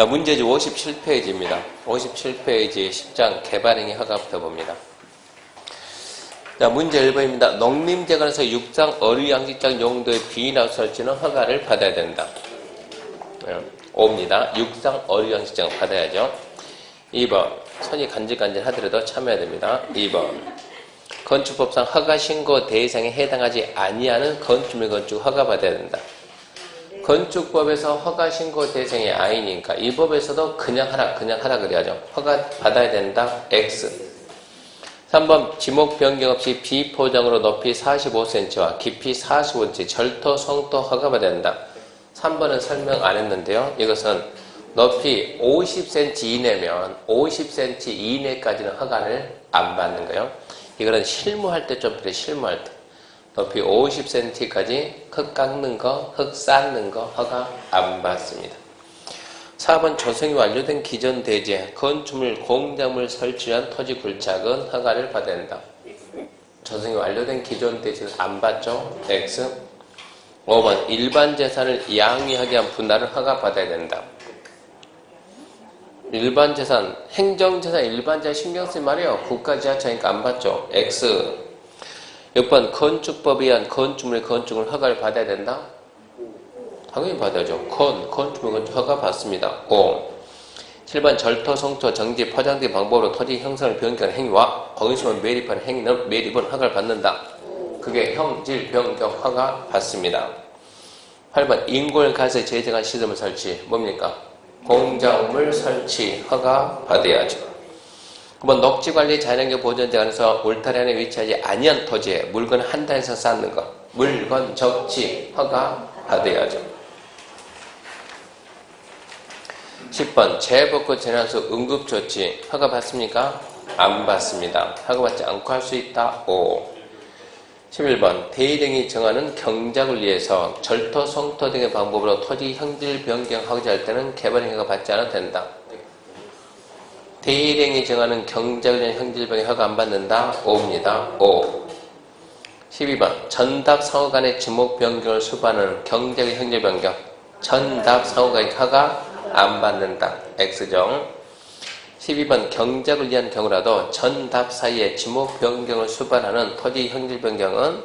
자, 문제지 57페이지입니다. 57페이지 10장 개발행위 허가부터 봅니다. 자, 문제 1번입니다. 농림재관에서 육상 어류양식장 용도의 비닐하우스 설치는 허가를 받아야 된다. 5입니다. 육상 어류양식장 받아야죠. 2번. 손이 간질간질 하더라도 참여해야 됩니다. 2번. 건축법상 허가신고 대상에 해당하지 아니하는 건축물 건축 허가 받아야 된다. 건축법에서 허가신고 대상이 아니니까 이 법에서도 그냥 하라 그래야죠. 허가 받아야 된다. X. 3번 지목 변경 없이 비포장으로 높이 45cm와 깊이 45cm 절토 성토 허가 받아야 된다. 3번은 설명 안 했는데요. 이것은 높이 50cm 이내면 50cm 이내까지는 허가를 안 받는 거예요. 이거는 실무할 때 좀 그래. 실무할 때 높이 50cm까지 흙 깎는 거, 흙 쌓는 거 허가 안 받습니다. 4번 조성이 완료된 기존 대지에 건축물, 공작물 설치한 토지 굴착은 허가를 받아야 된다. 조성이 완료된 기존 대지는 안 받죠. X. 5번 일반 재산을 양위하게 한 분할은 허가 받아야 된다. 일반 재산, 행정재산, 일반 재산 신경 쓰지 말이에요. 국가지하차니까 안 받죠. X. 6번 건축법에 의한 건축물, 건축을 허가를 받아야 된다. 당연히 받아야죠. 건축물, 건축 허가 받습니다. 5. 7번 절토, 성토, 정지, 포장 등 방법으로 토지 형성을 변경하는 행위와 거기서 매립하는 행위는 매립은 허가를 받는다. 그게 형질 변경 허가 받습니다. 8번 인골 가세 제재관 시설물 설치 뭡니까? 공작물 설치 허가 받아야죠. 9번 녹지관리 자연환경 보존재관에서 울타리 안에 위치하지 아니한 토지에 물건 한 단에서 쌓는 것 물건 적치 허가 받아야죠. 10번 재복구 재난수 응급조치 허가 받습니까? 안 받습니다. 허가 받지 않고 할 수 있다. 5. 11번 대의령이 정하는 경작을 위해서 절토, 성토 등의 방법으로 토지 형질 변경 허가할 때는 개발행위가 받지 않아도 된다. 대의령이 정하는 경작을 위한 형질 변경 허가 안 받는다. 5입니다. 5. 12번 전답 상호 간의 지목 변경을 수반하는 경작의 형질 변경 전답 상호 간의 허가 안 받는다. X죠. 12번 경작을 위한 경우라도 전답 사이에 지목 변경을 수반하는 토지 형질 변경은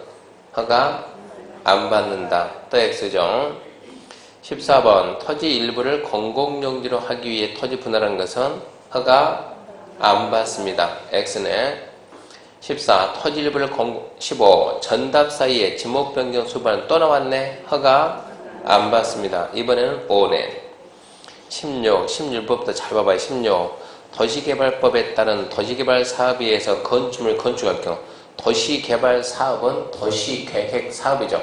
허가 안 받는다. 또 X죠. 14번 토지 일부를 공공용지로 하기 위해 토지 분할하는 것은 허가 안 받습니다. X네. 14. 토지 일부를 15. 전답 사이에 지목 변경 수반은 또 나왔네. 허가 안 받습니다. 이번에는 5네. 16. 16법부터 잘 봐봐요. 16. 도시개발법에 따른 도시개발 사업에 의해서 건축물 건축할 경우 도시개발 사업은 도시계획 사업이죠.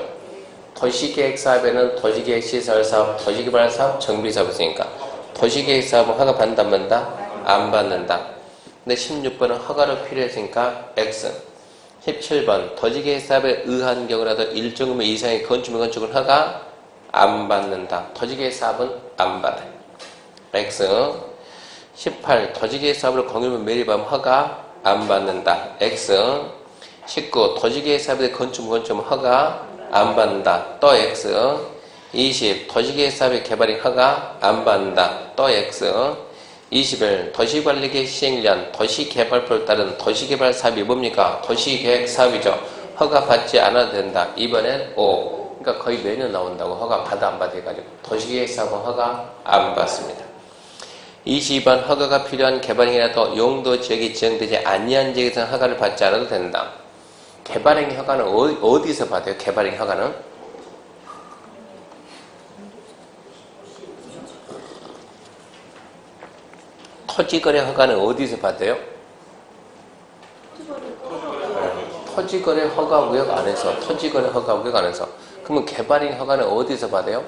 도시계획 사업에는 도시계획 시설 사업, 도시개발 사업, 정비 사업이 있으니까 도시계획 사업은 허가 받는다, 안 받는다? 안 받는다. 근데 16번은 허가로 필요했으니까 X. 17번 도시계획 사업에 의한 경우라도 일정 규모 이상의 건축물 건축을 허가 안 받는다. 도시계획 사업은 안 받아요. X. 18. 도시계획 사업을 공유물 매립하면 허가 안 받는다. X. 19. 도시계획 사업에 건축물 건축은 허가 안 받는다. 또 X. 20. 도시계획 사업의 개발이 허가 안 받는다. 또 X. 21. 도시관리계획 시행을 위한 도시개발법에 따른 도시개발 사업이 뭡니까? 도시계획 사업이죠. 허가 받지 않아도 된다. 이번엔 5. 그러니까 거의 매년 나온다고 허가 받아 안 받아 해가지고 도시계획 사업은 허가 안 받습니다. 22번 허가가 필요한 개발행위라도 용도 지역이 지정되지 아니한 지역에서는 허가를 받지 않아도 된다. 개발행위 허가는 어디서 받아요? 개발행위 허가는? 토지거래 허가는 어디서 받아요? 토지거래 허가구역 안에서. 토지거래 허가구역 안에서. 그러면 개발행위 허가는 어디서 받아요?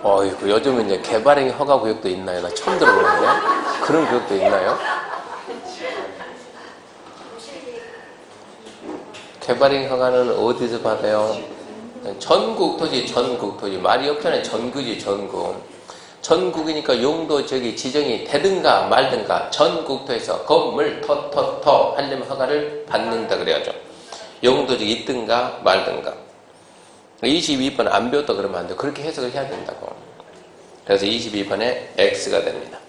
어이구, 요즘은 이제 개발행위 허가구역도 있나요? 나 처음 들어보는데. 그런 구역도 있나요? 개발행위 허가는 어디서 받아요? 전국 토지. 말이 없잖아요. 전국이지, 전국. 전국이니까 용도 지역이 지정이 되든가 말든가 전국토에서 건물 토 하려면 허가를 받는다 그래야죠. 용도 지역이 있든가 말든가. 22번 안 배웠다 그러면 안 돼. 그렇게 해석을 해야 된다고. 그래서 22번에 X가 됩니다.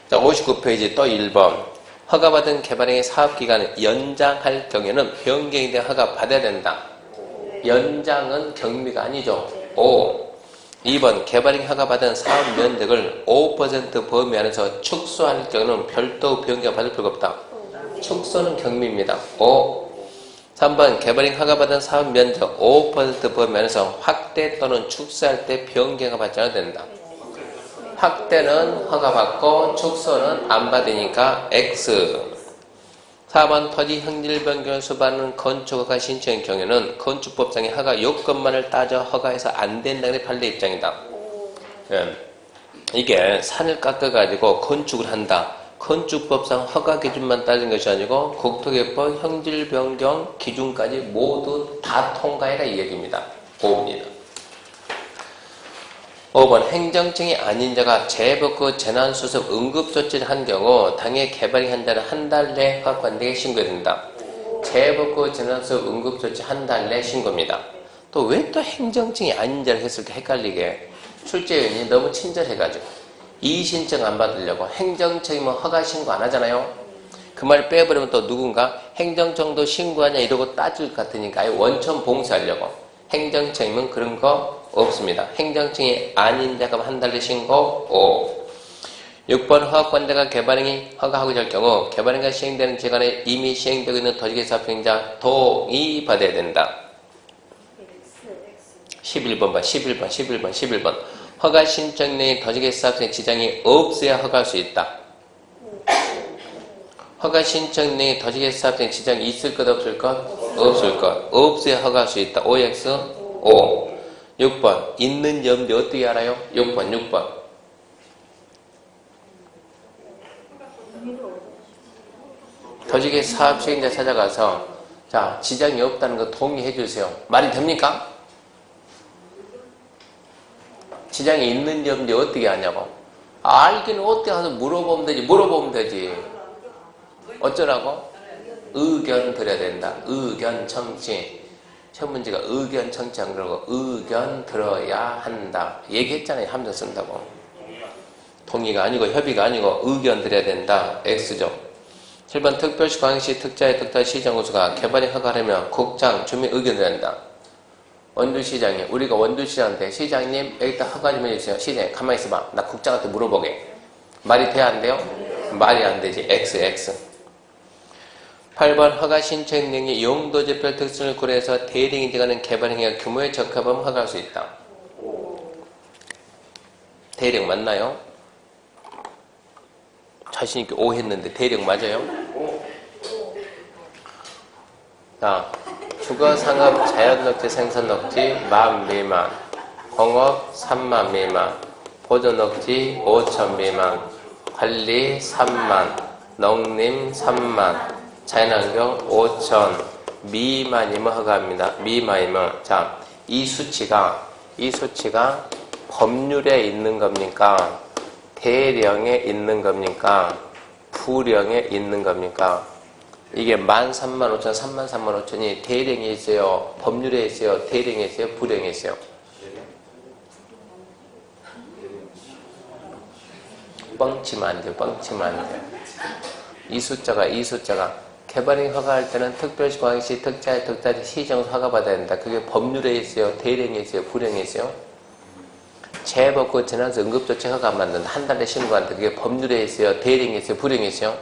자, 59페이지 또 1번. 허가받은 개발행위 사업기간을 연장할 경우에는 변경에 대한 허가 받아야 된다. 연장은 경미가 아니죠. 5. 2번 개발행위 허가받은 사업 면적을 5% 범위 안에서 축소할 경우는 별도 변경 받을 필요가 없다. 축소는 경미입니다. 5. 3번 개발행위 허가받은 사업 면적 5% 범위 안에서 확대 또는 축소할 때 변경을 받지 않아야 된다. 확대는 허가받고 축소는 안 받으니까 X. 4번 토지 형질 변경을 수반하는 건축허가 신청의 경우에는 건축법상의 허가 요건만을 따져 허가해서 안 된다는 게 판례 입장이다. 이게 산을 깎아가지고 건축을 한다. 건축법상 허가 기준만 따진 것이 아니고 국토개법 형질 변경 기준까지 모두 다 통과해라 이 얘기입니다. 5입니다. 5번 행정청이 아닌 자가 재복구 재난수습 응급조치를 한 경우 당해 개발이 한 자는 한 달 내 허가관대에 신고해야 된다. 재복구 재난수습 응급조치 한 달 내 신고입니다. 또 왜 또 행정청이 아닌 자를 했을까 헷갈리게. 출제위원이 너무 친절해가지고 이의신청 안 받으려고 행정청이면 허가 신고 안 하잖아요. 그 말 빼버리면 또 누군가 행정청도 신고하냐 이러고 따질 것 같으니까 아예 원천 봉쇄하려고. 행정청이면 그런 거 없습니다. 행정청이 아닌 자가 한 달에 신고 5. 6번 허가권자가 개발행위 허가하고자 할 경우 개발행위가 시행되는 기간에 이미 시행되고 있는 도시개발사업행위자 동의 받아야 된다. 11번 봐. 11번. 허가 신청 내에 도시개발사업행위 지장이 없어야 허가할 수 있다. 허가 신청 내에 도시개발사업행위 지장이 있을 것 없을 것? 없을 것. 없어야 허가할 수 있다. OX 5. 6번 있는 염려 어떻게 알아요? 6번 도시계 사업 시행자 찾아가서 자 지장이 없다는 거 동의해 주세요. 말이 됩니까? 지장이 있는 염려 어떻게 아냐고. 알기는 어떻게 하서 물어보면 되지. 어쩌라고? 의견 드려야 된다. 의견 청취. 첫 문제가 의견 청취한 거고 의견 들어야 한다. 얘기했잖아요. 함정 쓴다고. 동의가 아니고 협의가 아니고 의견 드려야 된다. X죠. 7번 특별시 광역시 특자의 특자 시정구수가 개발이 허가하려면 국장 주민 의견 드려야 한다. 원주시장이 우리가 원주시장한테 시장님 여기다 허가 좀 해주세요. 시장님 가만히 있어봐. 나 국장한테 물어보게. 말이 돼야 안 돼요? 말이 안 되지. X. 8번 허가 신청 내용이 용도지별 특성을 고려해서 대량이 들어가는 개발행위가 규모에 적합하면 허가할 수 있다. 대량 맞나요? 자신있게 O 했는데 대량 맞아요? 자, 주거상업 자연녹지 생산녹지 10,000 미만, 공업 30,000 미만, 보조녹지 5,000 미만, 관리 30,000, 농림 30,000, 자연환경 5,000 미만이면 허가합니다. 미만이면 자, 이 수치가 법률에 있는 겁니까? 대령에 있는 겁니까? 부령에 있는 겁니까? 이게 13,500, 33,500이 대령에 있어요? 법률에 있어요? 대령에 있어요? 부령에 있어요? 뻥치면 안 돼요. 이 숫자가 개발행위 허가할 때는 특별시, 광역시, 특자의 특자지 시정에서 허가받아야 된다. 그게 법률에 있어요? 대령에 있어요? 부령에 있어요? 재복구 재난수 응급조치 허가 안 받는다. 한 달에 신고한다. 그게 법률에 있어요? 대령에 있어요? 부령에 있어요?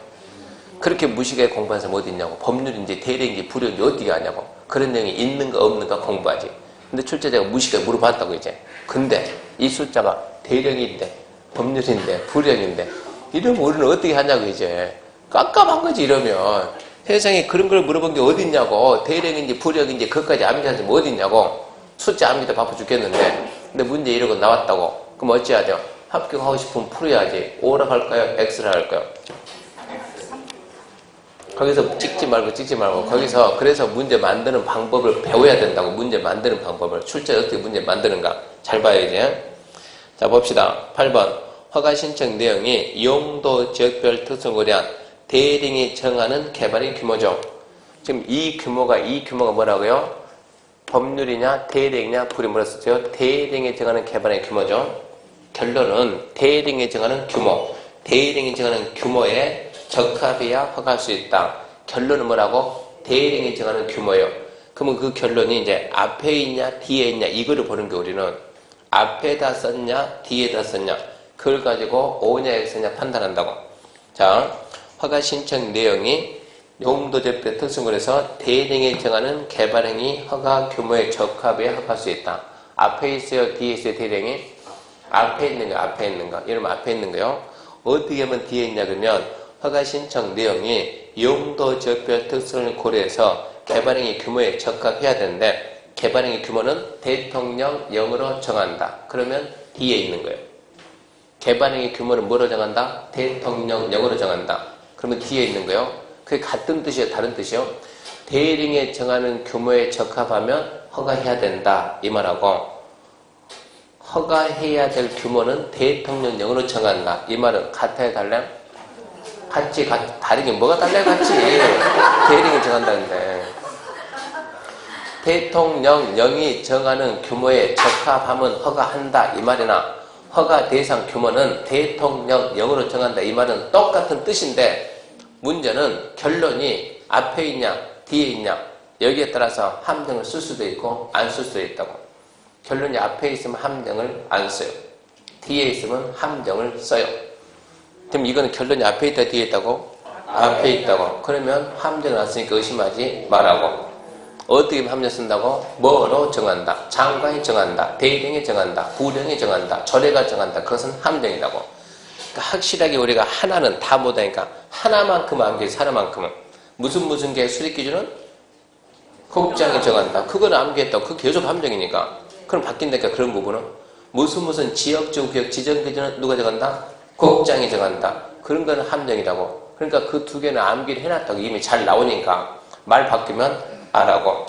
그렇게 무식하게 공부하는 사람 어디 있냐고. 법률인지 대령인지 부령인지 어떻게 아냐고. 그런 내용이 있는가 없는가 공부하지. 근데 출제자가 무식하게 물어봤다고 이제. 근데 이 숫자가 대령인데 법률인데 부령인데 이러면 우리는 어떻게 하냐고 이제. 깜깜한 거지 이러면. 세상에 그런 걸 물어본 게 어디 있냐고. 대령인지 부령인지 그것까지 암기 하지 뭐 어디 있냐고. 숫자 암기도 바빠 죽겠는데. 근데 문제 이러고 나왔다고. 그럼 어찌해야 돼요? 합격하고 싶으면 풀어야지. O라 할까요? X라 할까요? 거기서 찍지 말고 거기서 그래서 문제 만드는 방법을 배워야 된다고. 문제 만드는 방법을. 출제 어떻게 문제 만드는가. 잘 봐야지. 자 봅시다. 8번 허가 신청 내용이 용도 지역별 특성을 고려한 대령이 정하는 개발의 규모죠. 지금 이 규모가 뭐라고요? 법률이냐 대행이냐 불이 물었었죠. 대행이 정하는 개발의 규모죠. 결론은 대행이 정하는 규모, 대행이 정하는 규모에 적합해야 허가할 수 있다. 결론은 뭐라고? 대행이 정하는 규모예요. 그러면 그 결론이 이제 앞에 있냐 뒤에 있냐 이거를 보는 게 우리는 앞에다 썼냐 뒤에다 썼냐 그걸 가지고 O냐 X냐 판단한다고. 자, 허가 신청 내용이 용도접대 특성으로서 대행이 정하는 개발행위 허가 규모에 적합해야 허가할 수 있다. 앞에 있어요 뒤에 있어요 대행이? 앞에 있는 거 앞에 있는 거 이러면 앞에 있는 거요. 어떻게 하면 뒤에 있냐 그러면 허가 신청 내용이 용도접별 특성을 고려해서 개발행위 규모에 적합해야 되는데 개발행위 규모는 대통령령으로 정한다. 그러면 뒤에 있는 거예요. 개발행위 규모는 뭐로 정한다? 대통령령으로 정한다. 그러면 뒤에 있는 거예요. 그게 같은 뜻이에요? 다른 뜻이요? 대행에 정하는 규모에 적합하면 허가해야 된다. 이 말하고 허가해야 될 규모는 대통령령으로 정한다. 이 말은 같아야 달라요? 같지. 다르긴 뭐가 달라요? 같지. 대행이 정한다는데. 대통령령이 정하는 규모에 적합하면 허가한다. 이 말이나 허가 대상 규모는 대통령령으로 정한다. 이 말은 똑같은 뜻인데 문제는 결론이 앞에 있냐 뒤에 있냐 여기에 따라서 함정을 쓸 수도 있고 안 쓸 수도 있다고. 결론이 앞에 있으면 함정을 안 써요. 뒤에 있으면 함정을 써요. 그럼 이거는 결론이 앞에 있다 뒤에 있다고? 앞에 있다고. 그러면 함정을 안 쓰니까 의심하지 말라고. 어떻게 함정 쓴다고? 뭐로 정한다. 장관이 정한다. 대령이 정한다. 부령이 정한다. 조례가 정한다. 그것은 함정이라고. 그러니까 확실하게 우리가 하나는 다 못하니까 하나만큼 암기해서 하나만큼은 무슨 게 수립 기준은? 국장이 정한다. 그거는 암기했다고. 그거 계속 함정이니까. 그럼 바뀐다니까 그런 부분은 무슨 지역적 구역 지정 기준은 누가 정한다? 국장이 정한다. 그런 거는 함정이라고. 그러니까 그 두 개는 암기를 해놨다고. 이미 잘 나오니까 말 바뀌면 안하고.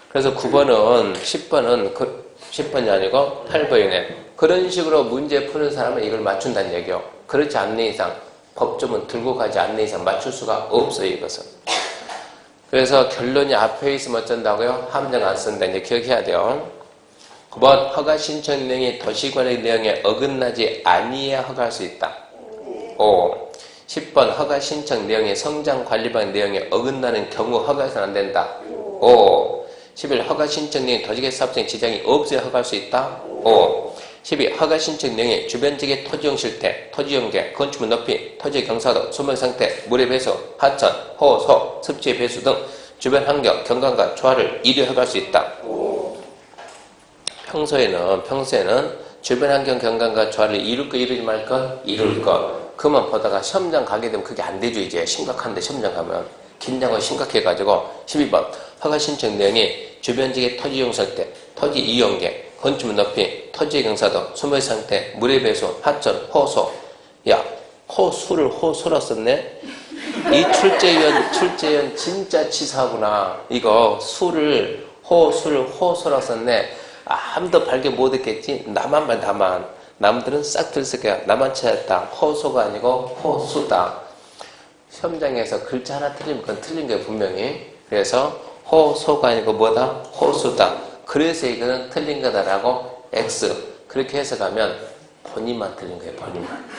그래서 9번은 10번이 아니고 8번이네. 그런 식으로 문제 푸는 사람은 이걸 맞춘다는 얘기요. 그렇지 않는 이상 법조문 들고 가지 않는 이상 맞출 수가 없어요. 이것은. 그래서 결론이 앞에 있으면 어쩐다고요? 함정 안 쓴다. 이제 기억해야 돼요. 9번 허가 신청 내용이 도시관리 내용에 어긋나지 아니해야 허가할 수 있다. 5. 10번 허가 신청 내용이 성장관리방 내용에 어긋나는 경우 허가해서는 안 된다. 5. 11. 허가 신청 내용이 도시계 사업성에 지장이 없어야 허가할 수 있다. 5. 12. 허가 신청 내용이 주변지역의 토지용 실태, 토지용계, 건축물 높이, 토지의 경사도, 소멸 상태, 물의 배수, 하천, 호소, 습지의 배수 등 주변 환경, 경관과 조화를 이루어 허가할 수 있다. 평소에는 주변 환경, 경관과 조화를 이룰 거 이루지 말 거? 이룰 거. 그만 보다가 시험장 가게 되면 그게 안 되죠. 이제 심각한데 시험장 가면 긴장을 심각해가지고 12번 허가 신청 내용이 주변지역의 토지용 실태, 토지 이용계, 건축물 높이, 토지의 경사도, 소멸 상태, 물의 배수, 하천, 호소. 야, 호수를 호소라 썼네? 이 출제위원 진짜 치사하구나. 이거 수를 호소라 썼네. 아무도 발견 못했겠지? 나만. 남들은 싹 들었을 거야. 나만 찾았다. 호소가 아니고 호수다. 시험장에서 글자 하나 틀리면 그건 틀린 거예요. 분명히. 그래서 호소가 아니고 뭐다? 호수다. 그래서 이거는 틀린 거다라고 X 그렇게 해석하면 본인만 틀린 거예요. 본인만.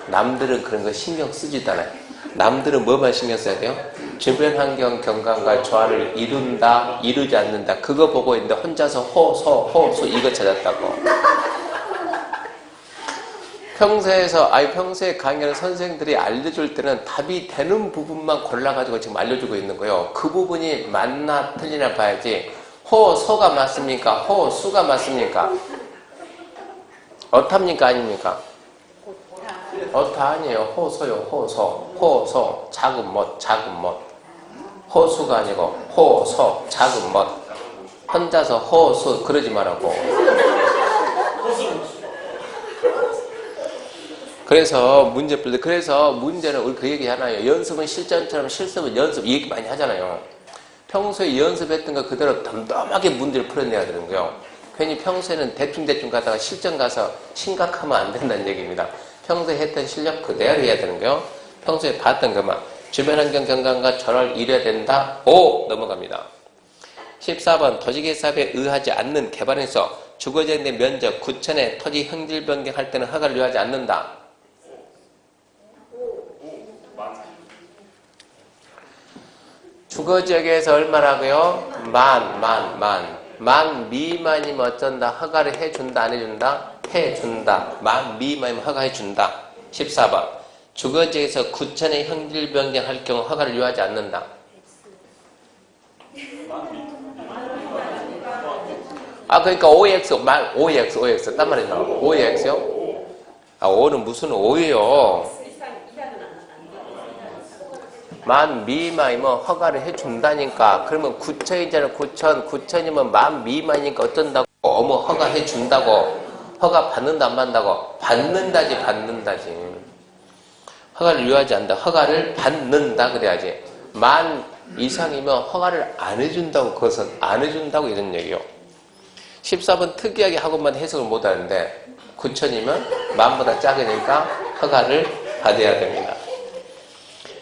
남들은 그런 거 신경 쓰지도 않아요. 남들은 뭐만 신경 써야 돼요? 주변 환경 경관과 조화를 이룬다 이루지 않는다 그거 보고 있는데 혼자서 호수 이거 찾았다고. 평소에 강의하는 선생들이 알려줄 때는 답이 되는 부분만 골라가지고 지금 알려주고 있는 거예요. 그 부분이 맞나 틀리나 봐야지. 호소가 맞습니까? 호수가 맞습니까? 어탑니까? 아닙니까? 어타 아니에요. 호소요. 호소. 작은 못. 호수가 아니고 호소. 작은 못. 혼자서 호수 그러지 말라고. 그래서 문제는 우리 그 얘기 하나요. 연습은 실전처럼 실습은 연습 이 얘기 많이 하잖아요. 평소에 연습했던 거 그대로 덤덤하게 문제를 풀어내야 되는 거예요. 괜히 평소에는 대충 가다가 실전 가서 심각하면 안 된다는 얘기입니다. 평소에 했던 실력 그대로 해야 되는 거예요. 평소에 봤던 것만. 주변 환경 경관과 조화를 이뤄야 된다. 5 넘어갑니다. 14번 도시계 사업에 의하지 않는 개발에서 주거지역의 면적 9천에 토지 형질 변경할 때는 허가를 요하지 않는다. 주거지역에서 얼마라고요? 만 미만이면 어쩐다? 허가를 해준다, 안 해준다? 해준다. 만 미만이면 허가해준다. 14번 주거지역에서 9천의 형질 변경할 경우 허가를 요하지 않는다. 그러니까 OX 딴 말이지 말고 OX요? 5는 무슨 5예요? 만 미만이면 허가를 해준다니까. 그러면 9천이잖아. 9천이면 만 미만이니까 어쩐다고? 허가해준다고. 허가 받는다 안 받는다고? 받는다지. 허가를 요하지 않는다. 허가를 받는다 그래야지. 만 이상이면 허가를 안 해준다고. 그것은 안 해준다고 이런 얘기요. 14번 특이하게 학원만 해석을 못하는데 9천이면 만보다 작으니까 허가를 받아야 됩니다.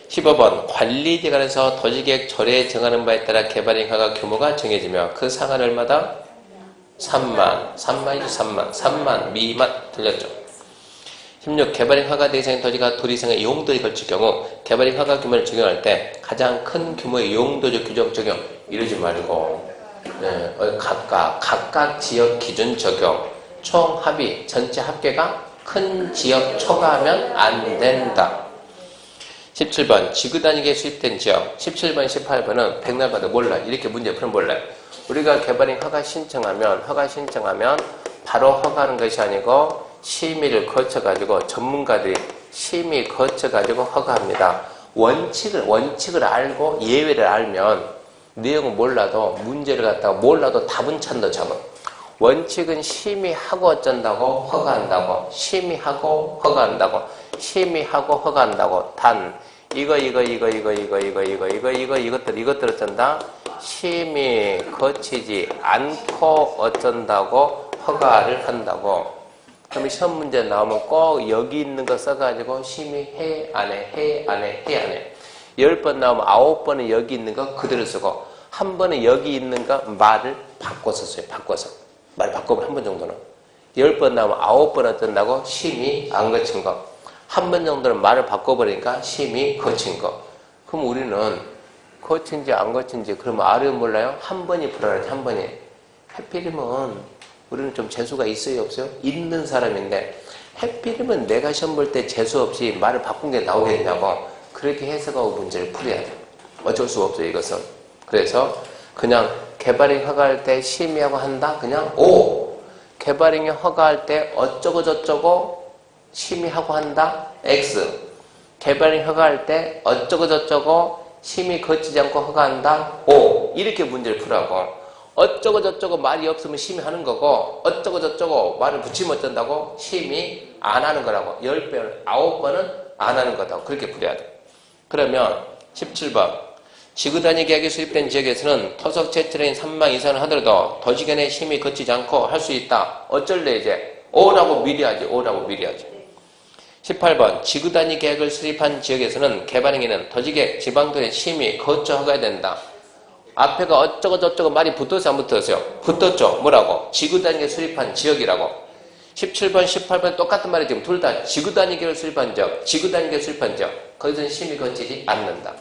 15번 관리기관에서 도시계획 조례에 정하는 바에 따라 개발인 허가 규모가 정해지며 그 상한 얼마다? 3만 미만 틀렸죠. 16 개발인 허가 대상인 토지가 도리상의 용도에 걸칠 경우 개발인 허가 규모를 적용할 때 가장 큰 규모의 용도적 규정 적용 이러지 말고 각각 지역 기준 적용 총 합의 전체 합계가 큰 지역 초과하면 안 된다. 17번 지구 단위계 수립된 지역 17번 18번은 백날 봐도 몰라. 이렇게 문제 풀면 몰라. 우리가 개발인 허가 신청하면 바로 허가하는 것이 아니고 심의를 거쳐가지고 전문가들이 심의 거쳐가지고 허가합니다. 원칙을 알고 예외를 알면 내용은 몰라도 문제를 갖다가 몰라도 답은 찬다 잡아. 원칙은 심의하고 어쩐다고 허가한다고. 심의하고 허가한다고. 단 이것들 어쩐다? 심의 거치지 않고 어쩐다고 허가를 한다고. 그러면 시험 문제 나오면 꼭 여기 있는 거 써가지고 심의해 안 해. 10번 나오면 9번은 여기 있는 거 그대로 쓰고 한 번은 여기 있는 거 말을 바꿔서 써요. 말 바꿔보면 한 번 정도는. 10번 나오면 9번 어쩐다고? 심의 안 거친 거. 한 번 정도는 말을 바꿔버리니까 심의 거친 거. 그럼 우리는 거친지 안 거친지 그러면 알아요 몰라요? 한 번이 불안하지 한 번이. 하필이면 우리는 좀 재수가 있어요 없어요? 있는 사람인데 하필이면 내가 시험 볼 때 재수 없이 말을 바꾼 게 나오겠냐고. 그렇게 해석하고 문제를 풀어야 돼. 어쩔 수 없어요 이것은. 그래서 그냥 개발인 허가할 때 심의하고 한다? 그냥 O. 개발인이 허가할 때 어쩌고 저쩌고 심의하고 한다? X. 개발인 허가할 때 어쩌고 저쩌고 심의 거치지 않고 허가한다? O. 이렇게 문제를 풀라고. 어쩌고 저쩌고 말이 없으면 심의하는 거고 어쩌고 저쩌고 말을 붙이면 어쩐다고? 심의 안 하는 거라고. 10번, 9번은 안 하는 거다. 그렇게 풀어야 돼. 그러면 17번 지구 단위 계약이 수립된 지역에서는 토속 채취라인 3망 이상을 하더라도 도시견의 심의 거치지 않고 할 수 있다. 어쩔래 이제? O라고 미리 하지. 18번 지구 단위 계획을 수립한 지역에서는 개발행위는 도시계획 지방도의 심의 거쳐 허가해야 된다. 앞에가 어쩌고 저쩌고 말이 붙었어요 안 붙었어요? 붙었죠. 뭐라고? 지구 단위 계획 수립한 지역이라고. 17번 18번 똑같은 말이 지금 둘 다 지구 단위 계획을 수립한 지역 거기서는 심의 거치지 않는다.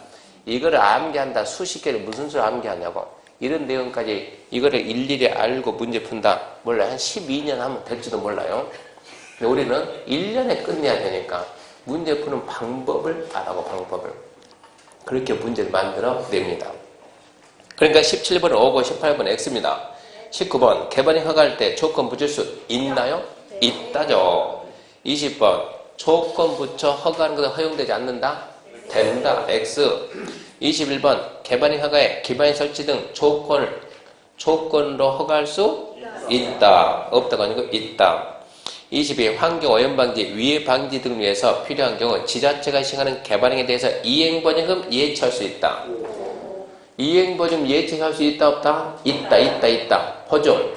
이거를 암기한다. 수십 개를 무슨 수를 암기하냐고. 이런 내용까지 이거를 일일이 알고 문제 푼다. 몰라요. 한 12년 하면 될지도 몰라요. 근데 우리는 1년에 끝내야 되니까 문제 푸는 방법을 알아고 방법을. 그렇게 문제를 만들어 냅니다. 그러니까 17번은 O고 18번은 X입니다. 19번 개발인 허가할 때 조건 붙일 수 있나요? 있다죠. 20번 조건 붙여 허가하는 것은 허용되지 않는다? 된다. X. 21번 개발인 허가에 기반인 설치 등 조건으로 허가할 수 있다. 없다가 아니고 있다. 22. 환경오염방지, 위해방지 등을 위해서 필요한 경우 지자체가 시행하는 개발행위에 대해서 이행보증금 예치할 수 있다. 이행보증금 예치할 수 있다 없다? 있다. 보증,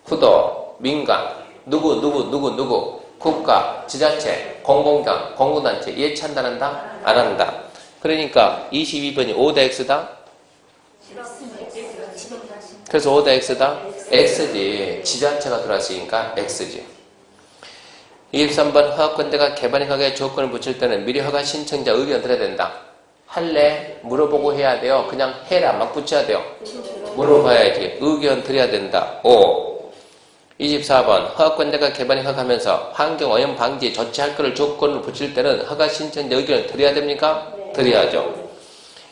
구도, 민간, 누구 국가, 지자체, 공공기관, 공공단체 예치한다 한다? 안 한다. 그러니까 22번이 O다 X다? 그래서 O다 X다? X지. 지자체가 들어왔으니까 X지. 23번 허가권자가 개발인 허가에 조건을 붙일 때는 미리 허가 신청자 의견 들어야 된다. 할래? 물어보고 해야 돼요. 그냥 해라. 막 붙여야 돼요. 물어봐야지. 의견 드려야 된다. 5. 24번 허가권자가 개발인 허가하면서 환경오염 방지 조치할 것을 조건으로 붙일 때는 허가 신청자 의견을 드려야 됩니까? 드려야죠.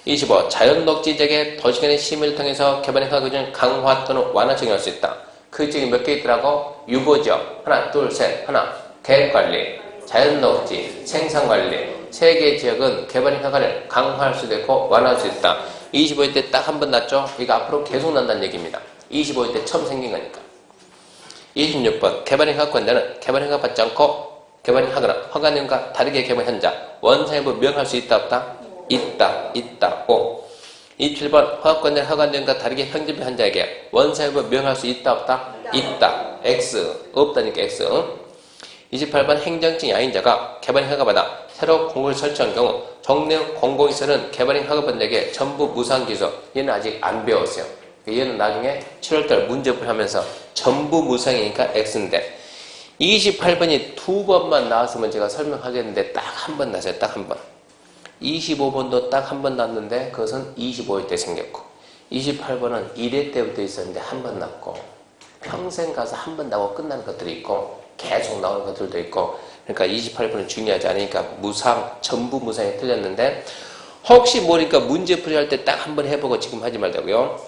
25. 자연녹지지역의 도시간의 심의를 통해서 개발인 허가 규정을 강화 또는 완화 적용할 수 있다. 그 지역이 몇 개 있더라고? 유보지역. 하나, 둘, 셋. 하나. 계획관리, 자연녹지, 생산관리. 3개의 지역은 개발인 허가를 강화할 수도 있고 완화할 수 있다. 25일 때 딱 한 번 났죠? 이거 앞으로 계속 난다는 얘기입니다. 25일 때 처음 생긴 거니까. 26번 개발인 허가권자는 개발인 허가 받지 않고 개발인 하거나 허가 내용과 다르게 개발한 자 원상회부 명할 수 있다 없다? 있다. 5. 27번 허가권자는 허가 내용과 다르게 형질비한 자에게 원상회부 명할 수 있다 없다? 있다. X. 없다니까 X. 28번 행정증이 아닌 자가 개발인 허가받아 새로 공고를 설치한 경우 종래형 공공시설은 개발인 허가받자에게 전부 무상기소. 얘는 아직 안 배웠어요. 얘는 나중에 7월달 문제풀이 하면서 전부 무상이니까 X인데 28번이 2번만 나왔으면 제가 설명하겠는데 딱 한 번 나왔어요. 딱 한 번. 25번도 딱 한 번 나왔는데 그것은 25회 때 생겼고 28번은 1회 때부터 있었는데 한 번 나왔고 평생 가서 한 번 나오고 끝나는 것들이 있고 계속 나오는 것들도 있고 그러니까 28번은 중요하지 않으니까 무상, 전부 무상이 틀렸는데 혹시 모르니까 문제풀이 할 때 딱 한 번 해보고 지금 하지 말자고요.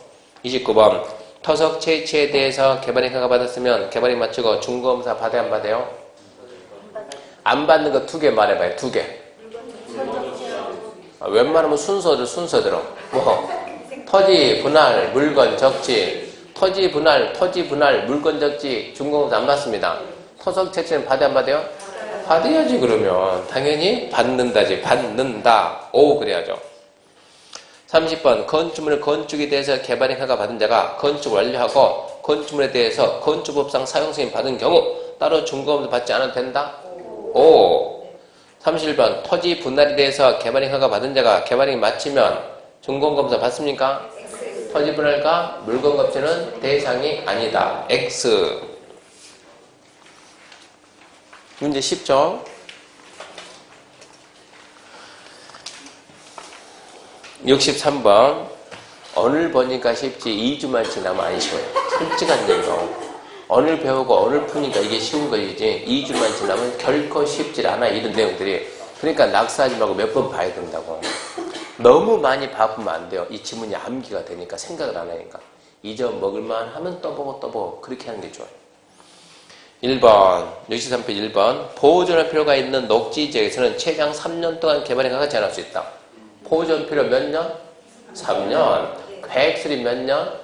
29번 토속 채취에 대해서 개발인 허가 받았으면 개발인 맞추고 중고검사 받아야 안 받아요? 안 받는 거 2개 말해봐요. 2개. 웬만하면 순서대로 토지 분할, 물건 적지. 토지 분할, 물건 적지. 중고검사 안 받습니다. 토속 채취는 받아야 안 받아요? 받아야지. 그러면 당연히 받는다지. 받는다. 오 그래야죠. 30번 건축물의 건축에 대해서 개발인 허가 받은 자가 건축을 완료하고 건축물에 대해서 건축법상 사용승인 받은 경우 따로 중고검사 받지 않아도 된다? 오. 31번 토지 분할에 대해서 개발인 허가 받은 자가 개발인 마치면 중고검사 받습니까? 토지 분할과 물건 겁체는 대상이 아니다. X. 문제 쉽죠? 63번 언을 보니까 쉽지 2주만 지나면 안 쉬워요. 솔직한 얘기로 언을 배우고 언을 푸니까 이게 쉬운 것이지 2주만 지나면 결코 쉽지 않아. 이런 내용들이. 그러니까 낙서하지 말고 몇 번 봐야 된다고. 너무 많이 봐보면 안 돼요. 이 지문이 암기가 되니까 생각을 안 하니까. 잊어먹을만 하면 또 보고 그렇게 하는 게 좋아요. 1번 63페이지 1번 보존할 필요가 있는 녹지지역에서는 최장 3년 동안 개발인 허가가 제한할 수 있다. 보존 필요 몇 년? 3년. 계획 수립 몇 년?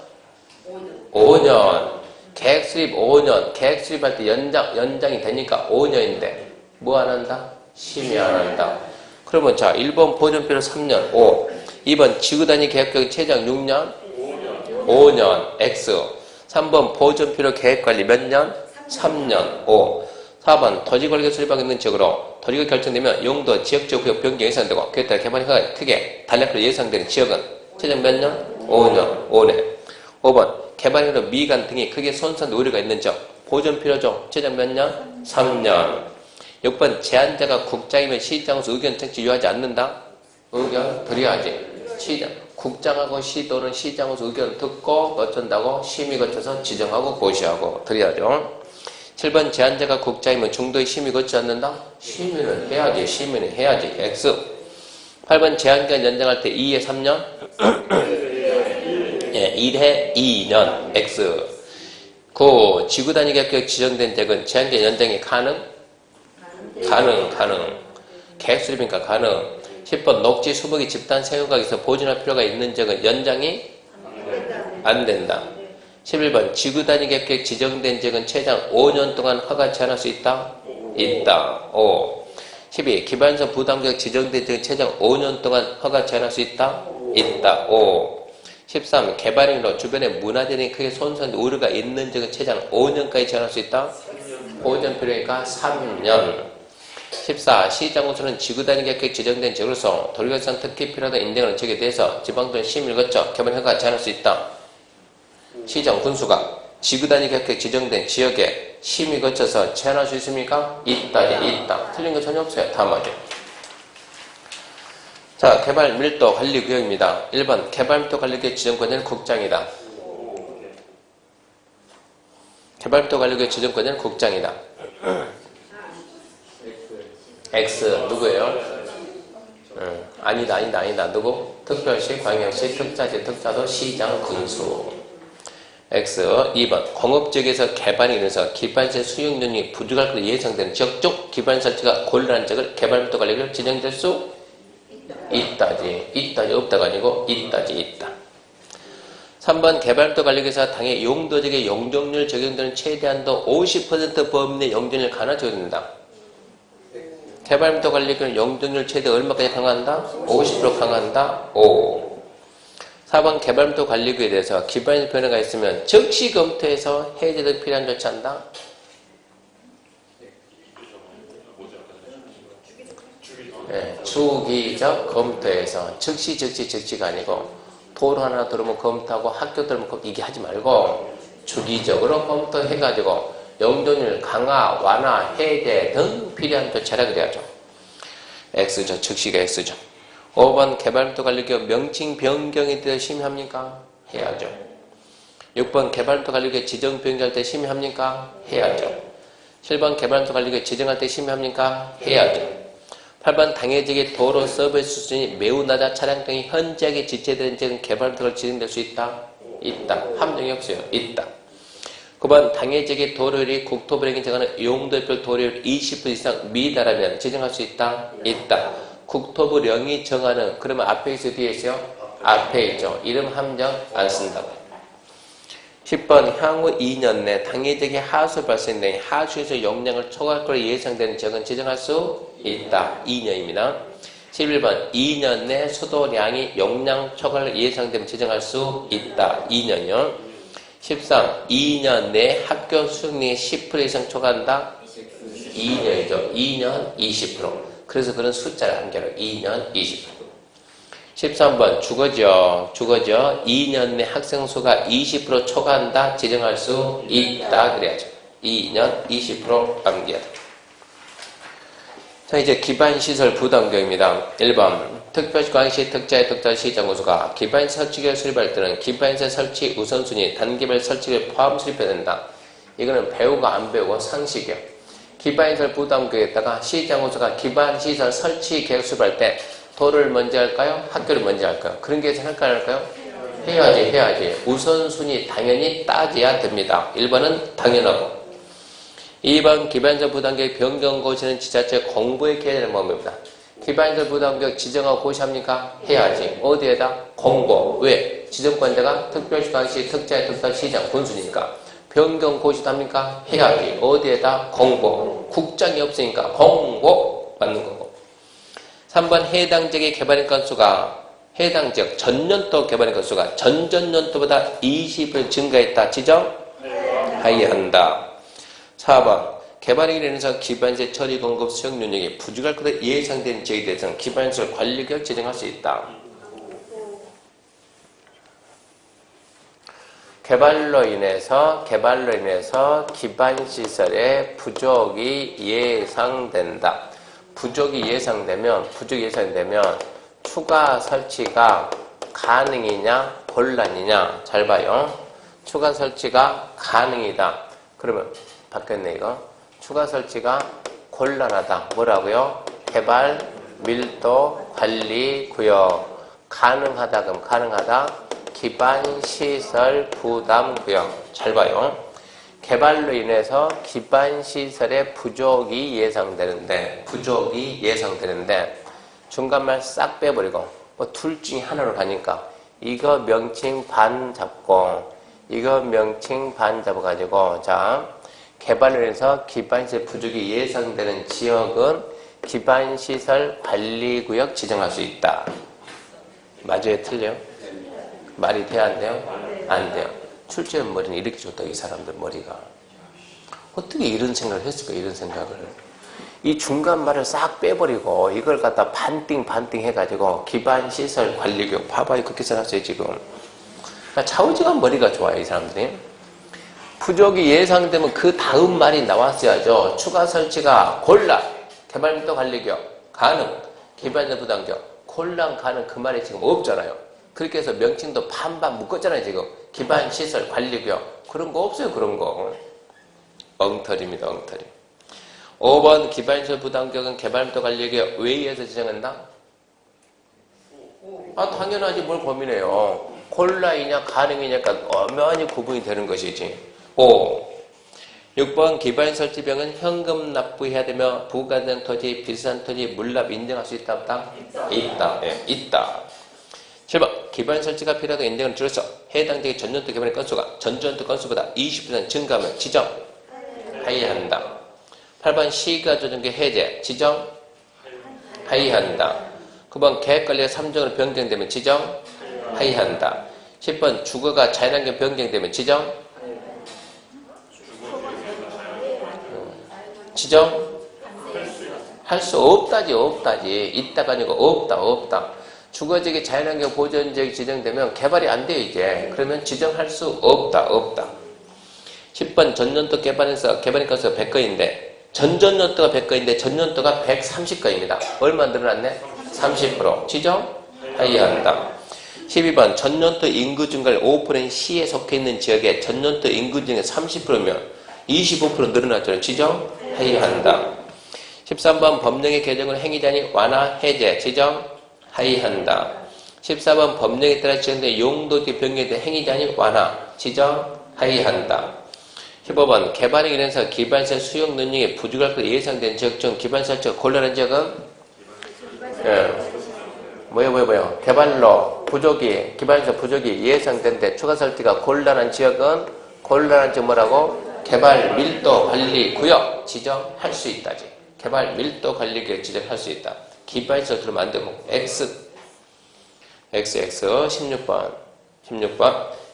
5년. 계획 수립 5년. 계획 수립할 때 연장이 되니까 5년인데 뭐 안 한다? 심의 안 한다. 그러면 자 1번 보존 필요 3년 5. 2번 지구단위 계획적인 최장 6년? 5년. X. 3번 보존 필요 계획관리 몇 년? 3년. 5. 4번 토지관리가 수립하고 있는 지역으로 토지가 결정되면 용도 지역적 구역 변경이 예상되고 그에 따라 개발이 크게 단락으로 예상되는 지역은 최장 몇 년? 5년. 5년. 5번 개발으로 미관 등이 크게 손상된 우려가 있는 지역 보존 필요죠. 최장 몇 년? 3년. 6번 제한자가 국장이면 시장으로서 의견 청취 유하지 않는다? 의견 드려야지. 시장 국장하고 시 또는 시장으로서 의견 듣고 어쩐다고? 심의 거쳐서 지정하고 고시하고 드려야죠. 7번 제한자가 국장이면 중도의 심의 거치지 않는다? 심의는 해야지. X. 8번 제한기간 연장할 때 2에 3년? 예, 1에 2년. X. 9. 지구단위 계획 지정된 지역은 제한기간 연장이 가능? 가능. 계획 수립이니까 가능. 10번 녹지 수목이 집단 생활각에서 보존할 필요가 있는 지역은 연장이 안 된다. 11번 지구단위 계획 지정된 지역은 최장 5년 동안 허가 제한할 수 있다? 있다. 5. 12. 기반서 부담구역 지정된 지역은 최장 5년 동안 허가 제한할 수 있다? 있다. 5. 13. 개발행위로 주변의 문화재등이 크게 손상된 우려가 있는 지역은 최장 5년까지 제한할 수 있다? 5년 필요니까 3년. 14. 시장으로서는 지구단위 계획 지정된 지역으로서 도로교통 특히 필요하다 인정하는 지역에 대해서 지방도의 심의를 거쳐 개발 허가가 제한할 수 있다. 시장 군수가 지구단위 계획 지정된 지역에 심의 거쳐서 제한할 수 있습니까? 있다. 틀린 거 전혀 없어요. 다 맞아요. 자, 개발 밀도 관리 구역입니다. 1번 개발 밀도 관리 구역 지정권자는 국장이다. 개발 밀도 관리 구역 지정권자는 국장이다. X 누구예요? 아니다. 누구? 특별시, 광역시, 특자지, 특자도, 시장, 군수. X 2번 공업지역에서 개발이 이루어서 기반시설 수용 능력이 부족할 것으로 예상되는 지역 쪽 기반 설치가 곤란한 지역을 개발 밀도 관리 구역 지정될 수 있다지. 없다가 아니고 있다. 3번 개발도 관리계사 당의 용도적의 용적률 적용되는 최대한도 50% 범위 내 용적률 강화 적용된다. 개발도 관리계사 용적률 최대 얼마까지 강화한다? 50% 강화한다. 5. 4번 개발도 관리구에 대해서 기반적 변화가 있으면 즉시 검토해서 해제 등 필요한 조치한다. 네, 주기적 검토해서 즉시가 아니고 도로 하나 들어오면 검토하고 학교 들어오면 이게 하지 말고 주기적으로 검토해가지고 용적률 강화, 완화, 해제 등 필요한 조치하라 그래야죠. X죠. 즉시가 X죠. 5번 개발도 관리기업 명칭 변경에 대해서 심의합니까? 해야죠. 6번 개발도 관리기업 지정 변경할 때 심의합니까? 해야죠. 7번 개발도 관리기업 지정할 때 심의합니까? 해야죠. 8번 당해지기 도로 서비스 수준이 매우 낮아 차량 등이 현저하게 지체되는 지역은 개발도가 지정될 수 있다? 있다. 함정이 없어요. 있다. 9번 당해지기 도로율이 국토부령이 정하는 용도별 도로율 20% 이상 미달하면 지정할 수 있다? 있다. 국토부령이 정하는 그러면 앞에 있어요? 뒤에 있어요? 앞에 있죠. 이름 함정 안 쓴다고. 10번 향후 2년 내 당해지기 하수 발생된 하수에서 용량을 초과할 것으로 예상되는 지역은 지정할 수 있다. 2년입니다. 11번 2년 내 수도량이 용량 초과를 예상되면 지정할 수 있다. 2년이요. 13. 2년 내 학교 수용량이 10% 이상 초과한다. 2년이죠. 2년 20%. 그래서 그런 숫자를 한계로 2년 20%. 13번 주거지역 2년 내 학생 수가 20% 초과한다. 지정할 수 있다. 그래야죠. 2년 20% 암기하다. 자, 이제 기반시설 부담교입니다. 1번 특별시 광역시 특자의 특자시 장구수가 기반시설 설치기를 수립할 때는 기반시설 설치 우선순위 단계별 설치를 포함 수립해야 된다. 이거는 배우고 안 배우고 상식이요. 기반시설 부담교에다가 시장구수가 기반시설 설치 계획 수립할 때 도를 먼저 할까요? 학교를 먼저 할까요? 그런 게 할까요? 안 할까요? 해야지. 우선순위 당연히 따져야 됩니다. 1번은 당연하고. 2번 기반시설 부담계획 변경 고시는 지자체 공부에 기여되는 법입니다. 기반시설 부담계획 지정하고 고시합니까? 해야지. 어디에다? 공고. 왜? 지정권자가 특별시, 광역시, 특자의 특자, 시장, 군수니까. 변경 고시도 합니까? 해야지. 어디에다? 공고. 국장이 없으니까 공고 맞는 거고. 3번 해당 지역의 개발인 건수가 해당 지역 전년도 개발인 건수가 전전년도보다 20을 증가했다. 지정하여야 한다. 4번 개발에 인해서 기반시설 처리 공급 수용 능력이 부족할 것으로 예상되는 지역에 대해서는 기반시설 관리계획 지정할 수 있다. 개발로 인해서 기반시설의 부족이 예상된다. 부족이 예상되면 추가 설치가 가능이냐 곤란이냐 잘 봐요. 추가 설치가 가능이다. 그러면 바뀌었네 이거. 추가 설치가 곤란하다. 뭐라고요? 개발 밀도 관리 구역. 가능하다 그럼 가능하다. 기반시설 부담 구역. 잘 봐요. 개발로 인해서 기반시설의 부족이 예상되는데 중간말 싹 빼버리고 뭐 둘 중에 하나로 가니까 이거 명칭 반 잡고 이거 명칭 반 잡아가지고 자 개발로 인해서 기반시설 부족이 예상되는 지역은 기반시설 관리구역 지정할 수 있다. 맞아요? 틀려요? 말이 돼야 안 돼요? 안 돼요. 출제한 머리는 이렇게 좋다. 이 사람들 머리가. 어떻게 이런 생각을 했을까? 이런 생각을. 이 중간 말을 싹 빼버리고 이걸 갖다 반띵 해가지고 기반시설 관리교육 봐봐요. 그렇게 써놨어요 지금. 차오지가 머리가 좋아요, 이 사람들이. 부족이 예상되면 그 다음 말이 나왔어야죠. 추가 설치가 곤란, 개발민도 관리격, 가능, 기반적 부담격, 곤란, 가능 그 말이 지금 없잖아요. 그렇게 해서 명칭도 반반 묶었잖아요, 지금. 기반시설, 관리격. 그런 거 없어요, 그런 거. 엉터리입니다, 엉터리. 5번 기반시설 부담격은 개발민도 관리격 외에서 지정한다? 당연하지, 뭘 고민해요. 곤란이냐 가능이냐가 엄연히 구분이 되는 것이지. 5. 6번 기반 설치병은 현금 납부해야 되며 부가된 토지, 비싼 토지, 물납 인정할 수 있다 없다? 있다. 예, 있다. 7번 기반 설치가 필요하다 인정을 들어서 해당 지역의 전년도 개발의 건수가 전전도 건수보다 20% 증가하면 지정하여야 한다. 8번 시가 조정계 해제 지정하여야 한다. 9번 계획관리가 3종으로 변경되면 지정하여야 한다. 10번 주거가 자연환경 변경되면 할 수 없다지, 없다지. 있다가 아니고 없다. 주거지역이 자연환경 보전지역이 지정되면 개발이 안 돼요, 이제. 그러면 지정할 수 없다. 10번 전년도 개발에서 개발의 건수가 100건인데 전전년도가 100건인데 전년도가 130건입니다. 얼마 늘어났네? 30%. 지정하여야 한다. 12번 전년도 인구 증가율 5%인 시에 속해 있는 지역에 전년도 인구 증가율 30%면 25% 늘어났죠. 지정하여야 한다. 13번 법령의 개정을 행위자니 완화, 해제, 지정하여야 한다. 14번 법령에 따라 지정된 용도지 변경에 대한 행위자니 완화, 지정하여야 한다. 15번 개발에 인해서 기반시설 수용 능력이 부족할 것으로 예상된 지역 중 기반시설적 곤란한 지역은 뭐요? 개발로 부족이, 기반시설 부족이 예상된데 추가 설치가 곤란한 지역은 곤란한 지역 뭐라고? 개발 밀도 관리 구역 지정할 수 있다지. 개발 밀도 관리 구역 지정할 수 있다. 기반시설 들으면 안 되고 X 16번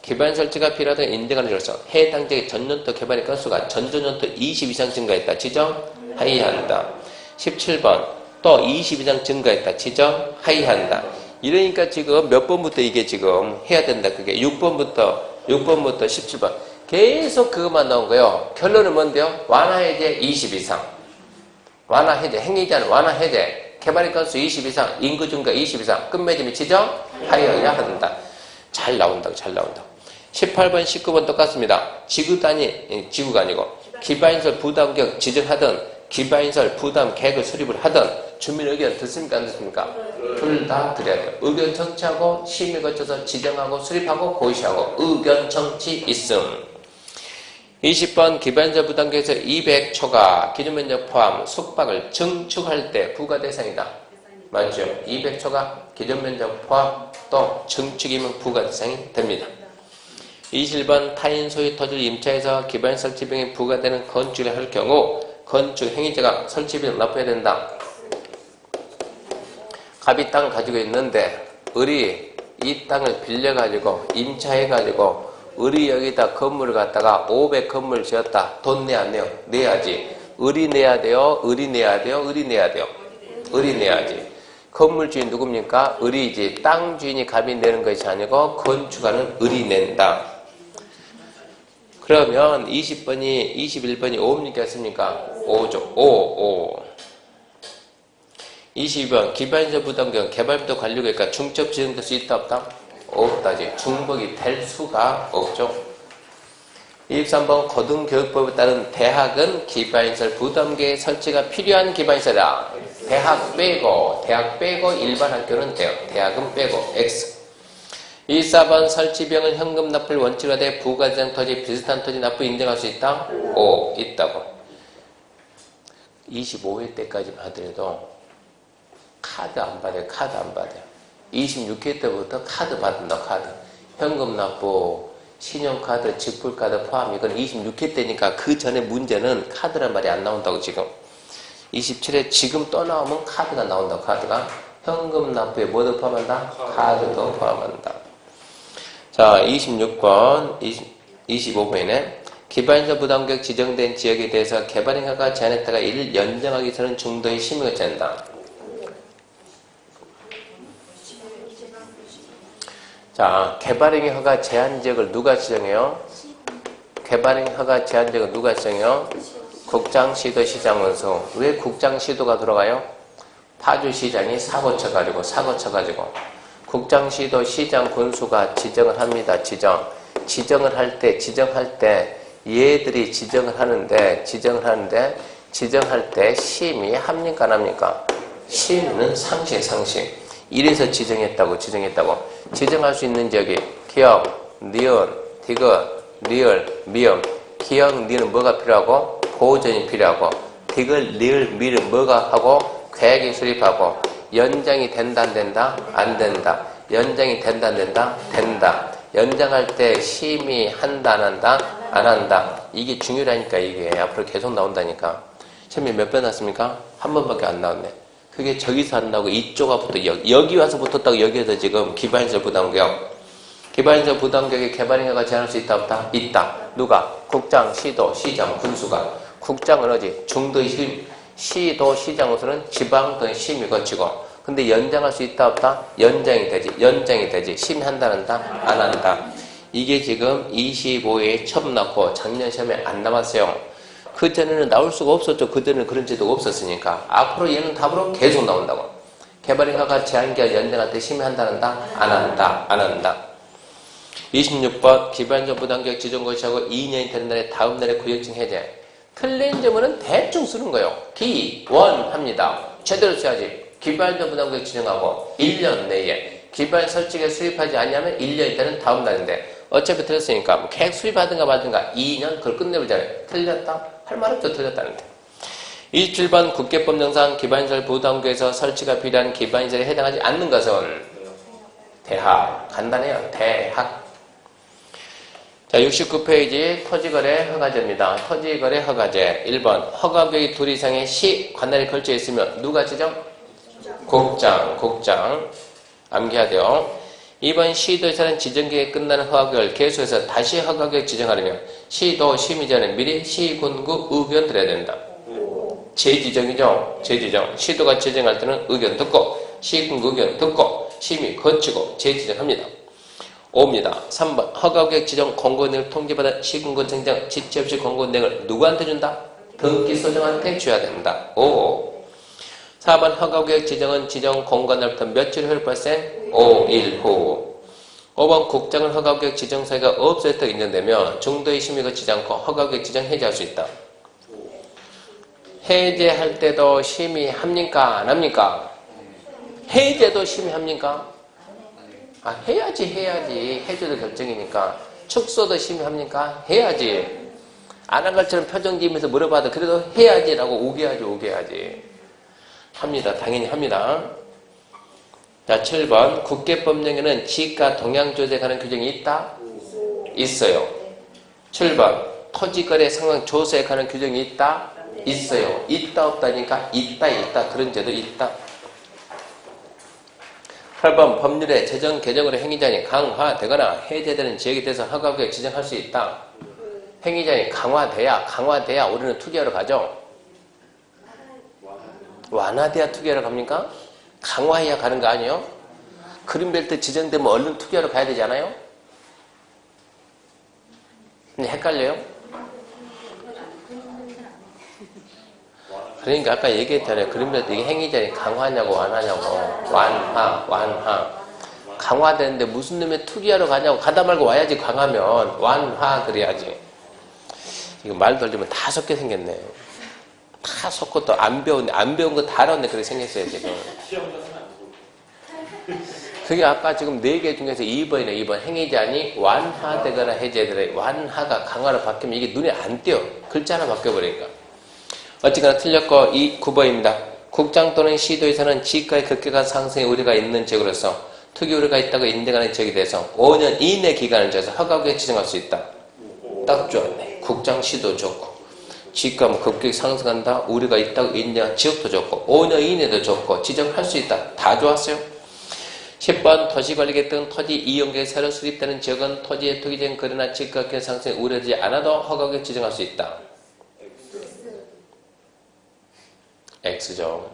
기반 설치가 필요하다고 인정하는 것으로 해당 지역의 전년도 개발의 건수가 전전년도 20 이상 증가했다. 지정하여야 한다. 17번 또 20 이상 증가했다. 지정하여야 한다. 이러니까 지금 몇 번부터 이게 지금 해야 된다. 그게 6번부터 17번 계속 그것만 나온 거예요. 결론은 뭔데요? 완화 해제 20 이상. 완화 해제 행위자는 완화 해제 개발의 건수 20 이상 인구 증가 20 이상 끝맺음이 지정하여야 한다. 잘 나온다고. 18번, 19번 똑같습니다. 지구가 아니고 기반시설 부담격 지정하든 기반시설 부담 계획을 수립을 하든 주민 의견 듣습니까? 안 듣습니까? 둘 다 드려야 돼요. 의견 청취하고 심의 거쳐서 지정하고 수립하고 고시하고 의견 청취 있음. 20번 기반시설 부담격에서 200초가 기준면적 포함 숙박을 증축할 때 부과 대상이다. 맞죠? 200초가 기준면적 포함 또 증축이면 부과 대상이 됩니다. 21번 타인 소유 토지를 임차해서 기반 설치비용이 부과되는 건축을 할 경우 건축 행위자가 설치비를 납부해야 된다. 갑이 땅을 가지고 있는데 을이 이 땅을 빌려가지고 임차해가지고 을이 여기다 건물을 갖다가 500 건물 지었다. 돈 내야 안 내요? 내야지. 을이 내야 돼요? 을이 내야 돼요? 을이 내야 돼요? 을이 내야지. 건물 주인 누굽니까? 을이지. 땅 주인이 갑이 내는 것이 아니고 건축하는 을이 낸다. 그러면 20번이 21번이 5입니까? 습니까? 5죠. 5. 22번 기반시설 부담경 개발부터 관리구역과 중첩 지정될 수 있다 없다? 없다지. 중복이 될 수가 없죠. 23번 고등교육법에 따른 대학은 기반시설 부담계획 설치가 필요한 기반시설이다. 대학 빼고 일반 학교는 돼요. 대학은 빼고 X. 24번 설치비용은 현금 납부를 원칙으로 돼 부가대상 토지 비슷한 토지 납부 인정할 수 있다? O 있다고. 25회 때까지만 하더라도 카드 안 받아요. 26회 때부터 카드 받는다. 카드. 현금 납부, 신용카드, 직불카드 포함 이건 26회 때니까 그 전에 문제는 카드란 말이 안 나온다고 지금. 27회 지금 또 나오면 카드가 나온다. 카드가. 현금 납부에 뭐도 포함한다? 카드도 포함한다. 자, 26번, 25번이네. 기반시설 부담격 지정된 지역에 대해서 개발행위가 제한했다가 이를 연장하기 위해서는 중도의 심의가 된다. 자, 개발행위 허가 제한지역을 누가 지정해요? 개발행위 허가 제한지역을 누가 지정해요? 국장, 시도, 시장, 원수. 왜 국장, 시도가 들어가요? 파주시장이 사고 쳐가지고 국장, 시도, 시장, 군수가 지정을 합니다. 지정을 할 때 얘들이 지정을 하는데 지정할 때 심의 합니까 안 합니까? 심의는 상식. 이래서 지정했다고. 지정할 수 있는 지역이 기역, 니은, 디귿, 리을, 미음. 기역, 니은 뭐가 필요하고? 보존이 필요하고. 디귿, 리을, 미음 뭐가 하고? 계획이 수립하고. 연장이 된다 안 된다? 안 된다. 연장이 된다 안 된다? 된다. 연장할 때 심의한다 안 한다? 안 한다. 이게 중요하니까 이게 앞으로 계속 나온다니까. 시험에 몇 번 났습니까? 한 번밖에 안 나왔네. 그게 저기서 안 나오고 이쪽 앞부터 여기 와서 붙었다고 여기에서 지금 기반시설 부담구역. 기반시설 부담구역에 개발행위가 제한할 수 있다 없다? 있다. 누가? 국장, 시도, 시장, 군수가. 국장은 어디? 중도의 심, 시도, 시장으로서는 지방 또는 심의 거치고. 근데 연장할 수 있다 없다? 연장이 되지. 심의한다 안 한다? 안 한다. 이게 지금 25회에 처음 나왔고 작년 시험에 안 나왔어요. 그전에는 나올 수가 없었죠. 그전에는 그런 제도가 없었으니까. 앞으로 얘는 답으로 계속 나온다고. 개발행위가 제한기간 연장할 때 심의한다 안 한다? 안 한다. 26번 기반적 부담구역 지정 고시하고 2년이 된 날에 다음 날에 구역징 해제. 틀린 점은 대충 쓰는 거예요. 기원합니다. 제대로 써야지. 기반적 부담구역 지정하고 1년 내에 기반 설치에 수립하지 않냐면 1년이 되는 다음 날인데 어차피 틀렸으니까 뭐 계획 수립하든가 말든가 2년 그걸 끝내보잖아요. 틀렸다? 할 말 없죠. 틀렸다는데. 27번 국계법령상 기반시설 부담구역에서 설치가 필요한 기반시설에 해당하지 않는 것은 대학. 간단해요. 대학. 자, 69페이지 토지거래 허가제입니다. 토지거래 허가제 1번 허가구역이 둘 이상의 시 관할에 걸쳐 있으면 누가 지정? 국장. 암기해야 돼요. 2번 시도에서는 지정기획 끝나는 허가구역을 개수해서 다시 허가구역 지정하려면 시도 심의 전에 미리 시군구 의견 드려야 된다. 재지정이죠. 시도가 지정할 때는 의견 듣고 시군구 의견 듣고 심의 거치고 재지정합니다. 5입니다. 3번 허가구역 지정 공고내역을 통지받은 시군구 청장 지체 없이 공고내역을 누구한테 준다? 등기소장한테 줘야 된다. 5. 4번 허가구역 지정은 지정 공고날부터 며칠 후에 발생? 5일 후. 5번 국장은 허가구역 지정 사유가 없어졌다고 인정되면 중도의 심의 거치지 않고 허가구역 지정 해제할 수 있다. 해제할 때도 심의합니까? 안 합니까? 해제도 심의합니까? 해야지. 해제도 결정이니까. 축소도 심의합니까? 해야지. 안 한 것처럼 표정 지으면서 물어봐도 그래도 해야지라고 오게하지. 합니다. 당연히 합니다. 자, 7번 국계법령에는 지가 동향조제에 관한 규정이 있다? 있어요. 7번 토지거래 상황 조사에 관한 규정이 있다? 있어요. 있다 없다니까 있다. 그런 제도 있다. 8번 법률의 제정 개정으로 행위자니 강화되거나 해제되는 지역에 대해서 허가구역 지정할 수 있다. 행위자니 강화돼야 우리는 투기하러 가죠. 완화돼야 투기하러 갑니까? 강화해야 가는 거 아니에요? 그린벨트 지정되면 얼른 투기하러 가야 되지 않아요? 근데 헷갈려요? 그러니까 아까 얘기했잖아요. 그린벨트 이게 행위자니 강화냐고 완화냐고. 완화. 강화되는데 무슨 놈의 투기하러 가냐고. 가다 말고 와야지. 강하면 완화 그래야지. 이거 말 돌리면 다 섞여 생겼네. 다 섞고 또 안 배운 거 다 알았네. 그렇게 생겼어요, 지금. 그게 아까 지금 4개 중에서 2번이네, 2번. 행위자니 완화되거나 해제되거나 완화가 강화로 바뀌면 이게 눈에 안 띄어. 글자 하나 바뀌어버리니까. 어쨌거나 틀렸고, 9번입니다. 국장 또는 시도에서는 지가의 급격한 상승의 우려가 있는 지역으로서 특이 우려가 있다고 인정하는 지역에 대해서 5년 이내 기간을 정해서 허가구역 지정할 수 있다. 딱 좋았네. 국장, 시도 좋고. 지가 급격히 상승한다. 우려가 있다고 인정한 지역도 좋고 5년 이내도 좋고 지정할 수 있다. 다 좋았어요. 10번 도시관리계 등 토지 이용계획 새로 수립되는 지역은 토지의 투기적 거래나 지가 급격한 상승이 우려되지 않아도 허가구역 지정할 수 있다. X죠.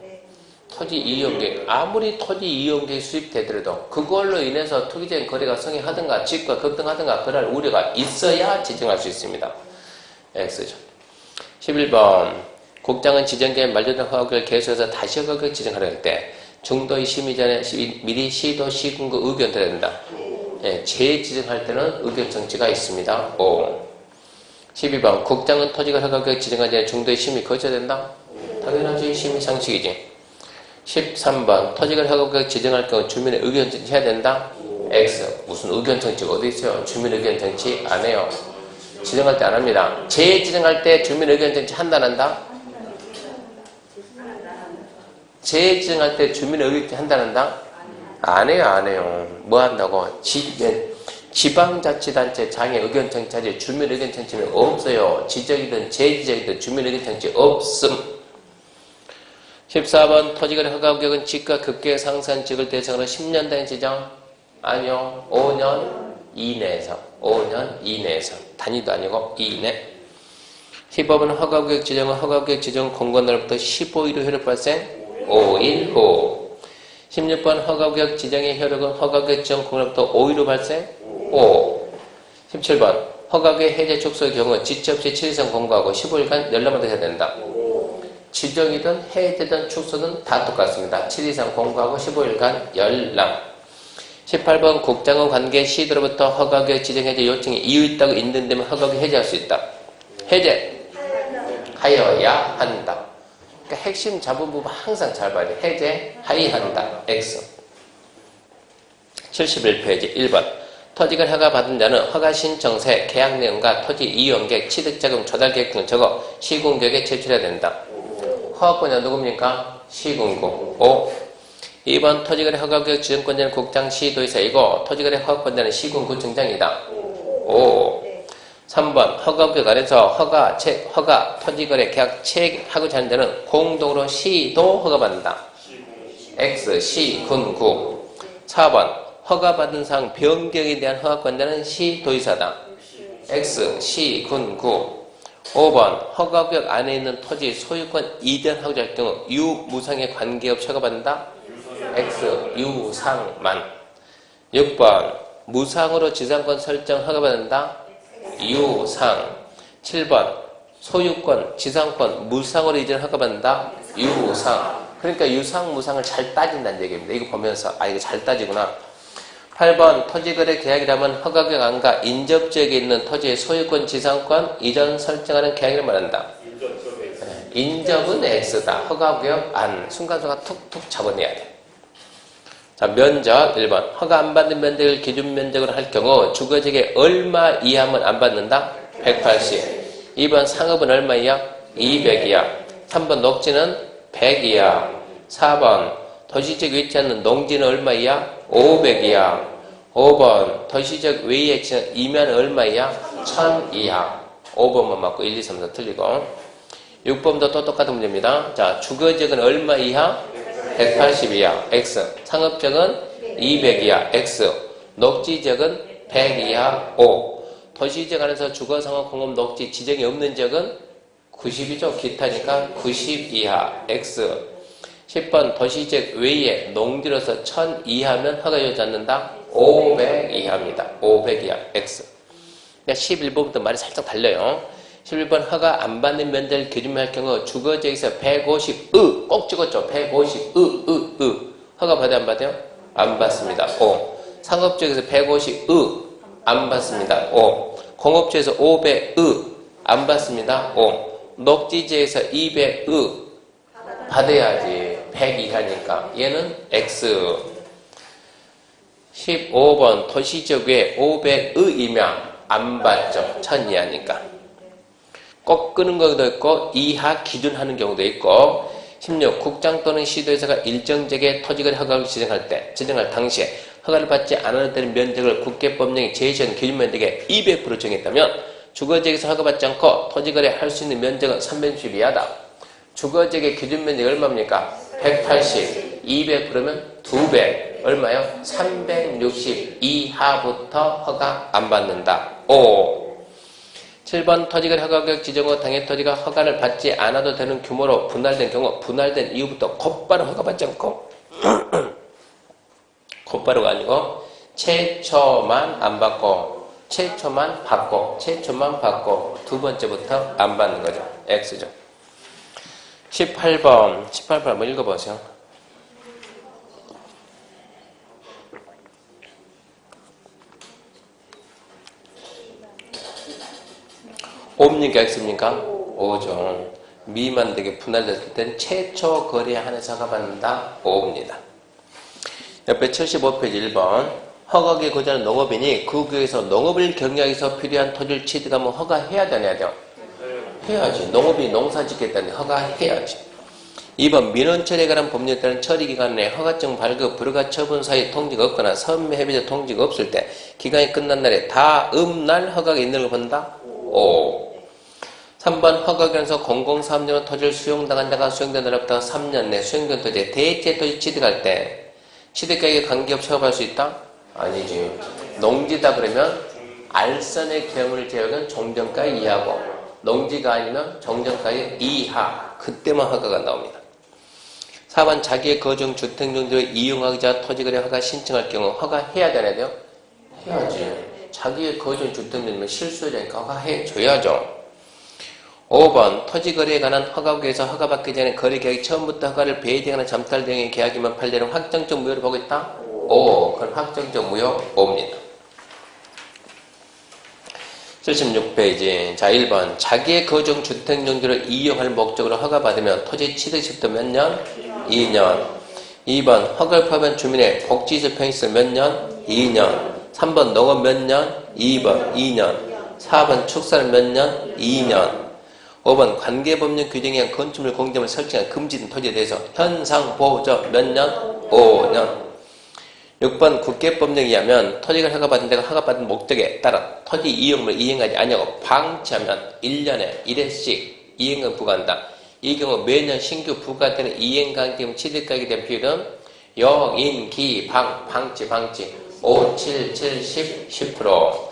토지 이용객, 아무리 토지 이용객이 수립되더라도 그걸로 인해서 투기적인 거래가 성행하든가 집과 급등하든가 그럴 우려가 있어야 지정할 수 있습니다. X죠. 11번 국장은 지정계획 만료된 허가구역을 개수해서 다시 허가구역 지정하려 할 때 중도의 심의 전에 미리 시도 시군구 의견 드려야 된다. 예, 재지정할 때는 의견 정지가 있습니다. 5. 12번 국장은 토지가 허가구역 지정하기 전에 중도의 심의 거쳐야 된다. 당연하지. 심의 상식이지. 13번 토지가 허가구역 지정할 경우 주민의 의견 정치해야 된다. X. 무슨 의견 정치가 어디 있어요? 주민 의견 정치 안 해요. 지정할 때 안 합니다. 재지정할 때 주민 의견 정치 한다 안 한다? 재지정할 때 주민 의견 정치 한다 안 한다? 안 해요 안 해요. 뭐 한다고? 지방자치단체 장애 의견 정치하지 주민 의견 정치는 없어요. 지적이든 재지적이든 주민 의견 정치 없음. 14번 토지거래 허가구역은 지가 급격히 상승한 지역을 대상으로 10년 단위 지정? 아니요. 5년 이내에서. 5년 이내에서. 단위도 아니고 이내. 15번 허가구역 지정은 허가구역 지정 공고 날부터 15일 후 효력 발생? 5일 후. 16번 허가구역 지정의 효력은 허가구역 지정 공고로부터 5일 후 발생? 5. 17번 허가구역 해제 축소의 경우 지체 없이 7일 이상 공고하고 15일간 열람을 해야 된다. 지정이든 해제든 축소든 다 똑같습니다. 7일 이상 공고하고 15일간 열람. 18번 국장은 관계 시도로부터 허가구역 지정 해제 요청이 이유 있다고 인정되면 허가구역 해제할 수 있다. 해제 하여야 한다. 그러니까 핵심 잡은 부분 항상 잘 봐야 돼. 해제 하여한다. X. 71페이지 1번 토지를 허가받은 자는 허가 신청서에 계약 내용과 토지 이용계획, 취득자금 조달 계획 등 적어 시군구역에 제출해야 된다. 허가권자 누굽니까? 시군구. 5. 2번 토지거래 허가구역 지정권자는 국장 시도의사이고 토지거래 허가권자는 시군구청장이다. 5. 3번 허가구역 안에서 허가 토지거래 계약 체결하고자 하는 자는 공동으로 시도 허가받는다. X 시군구. 4번 허가받은 사항 변경에 대한 허가권자는 시도의사다. X 시군구. 5번 허가구역 안에 있는 토지 소유권 이전하고자 할 경우 유무상에 관계없이 허가받는다. X 유상만. 6번 무상으로 지상권 설정 허가받는다. 유상. 7번 소유권 지상권 무상으로 이전 허가받는다. 유상. 그러니까 유상 무상을 잘 따진다는 얘기입니다. 이거 보면서 이거 잘 따지구나. 8번 토지거래 계약이라면 허가구역 안과 인접지역에 있는 토지의 소유권 지상권 이전 설정하는 계약을 말한다. 인접은 X다. 허가구역 안. 순간순간 툭툭 잡아내야 돼. 자, 면적 1번 허가 안 받는 면적을 기준 면적으로 할 경우 주거지역에 얼마 이하면 안 받는다? 180. 2번 상업은 얼마 이하? 200이야. 3번 녹지는 100이야. 4번 도시적 위치하는 농지는 얼마 이하? 500이야. 5번 도시적 외의 지는 이면 얼마 이하? 1000 이하. 5번만 맞고 1, 2, 3, 4 틀리고. 6번도 또 똑같은 문제입니다. 자, 주거지역은 얼마 이하? 180 이하. X. 상업지역은 200 이하. X. 녹지지역은 100 이하. O. 도시지역 안에서 주거상업 공업 녹지 지정이 없는 지역은 90이죠. 기타니까 90 이하. X. 10번 도시지역 외에 농지로서 1000 이하면 허가되지 않는다. 500 이하입니다. 500 이하. X. 11번부터 말이 살짝 달려요. 11번 허가 안 받는 면적을 기준할 경우 주거지역에서 150의 꼭 찍었죠. 150의 허가 받아요 안 받아요? 안 받습니다. 5. 상업지역에서 150의 안 받습니다. 5. 공업지역에서 500의 안 받습니다. 5. 녹지지역에서 200의 받아야지. 100 이하니까. 얘는 X. 15번 도시지역 외에 500의이면 안 받죠. 1000 이하니까. 꼭 끄는 경우도 있고 이하 기준하는 경우도 있고. 16. 국장 또는 시도의사가 일정 지역의 토지거래 허가를 지정할 당시에 허가를 받지 않아도 되는 면적을 국계법령이 제시한 기준 면적의 200% 정했다면 주거지역에서 허가받지 않고 토지거래 할 수 있는 면적은 360 이하다. 주거지역의 기준 면적이 얼마입니까? 180. 200%면 2배. 얼마요? 360 이하부터 허가 안 받는다. 5. 7번 토지거래 허가구역 지정 후 당해 토지가 허가를 받지 않아도 되는 규모로 분할된 경우 분할된 이후부터 곧바로 허가받지 않고 곧바로가 아니고 최초만 안 받고 최초만 받고 두 번째부터 안 받는 거죠. X죠. 18번 한번 읽어보세요. O입니까 X입니까? O죠. 미만되게 분할됐을 땐 최초 거래에 한해서 허가받는다. O입니다. 옆에 75페이지 1번 허가구역에 거주하는 농업인이 그 구역에서 농업을 경영하기 위해서 필요한 토지를 취득하면 허가해야 되냐 돼요? 해야지. 농업이 농사 짓겠다는데 허가해야지. 2번 민원처리에 관한 법률에 따른 처리기간 내에 허가증 발급, 불허가 처분 사이 통지가 없거나 선매 협의자 통지가 없을 때 기간이 끝난 날에 다음 날 허가가 있는 걸 본다? O. 3번 허가기관에서 공공사업용으로 토지를 수용당한 자가 수용된 날부터 3년 내 수용된 토지에 대체 토지 취득할 때 취득가액에 관계없이 허가할 수 있다? 아니지. 농지다 그러면 알선의 경우를 제외하면 종전가액 이하고 농지가 아니면 종전가액 이하 그때만 허가가 나옵니다. 4번 자기의 거주용 주택용지를 이용하기자 토지거래 허가 신청할 경우 허가해야 되나야 돼요? 해야지. 자기의 거주용 주택용지면 실수요자니까 허가해줘야죠. 5번 토지거래에 관한 허가구역에서 허가받기 전에 거래계약이 처음부터 허가를 배제하거나 잠탈 등의 계약이면 판례는 확정적 무효를 보고 있다? O. 그건 확정적 무효 O입니다. 76페이지 자 1번 자기의 거주용 주택용지를 이용할 목적으로 허가받으면 토지 취득 시부터 몇 년? 2년. 2번 허가를 포함한 주민의 복지시설 편의시설 몇 년? 2년. 3번 농업 몇 년? 2번 2년. 4번 축사는 몇 년? 2년. 5번 관계법령 규정에 의한 건축물 공점을 설정한 금지된 토지에 대해서 현상보조 몇 년? 5년. 6번 국계법령에 의하면 토지가 허가받은 데가 허가받은 목적에 따라 토지 이용을 이행하지 아니하고 방치하면 1년에 1회씩 이행금 부과한다. 이 경우 매년 신규 부과되는 이행가액 취득가액에 대한 비율은 영, 기, 방치 5, 7, 10, 10%.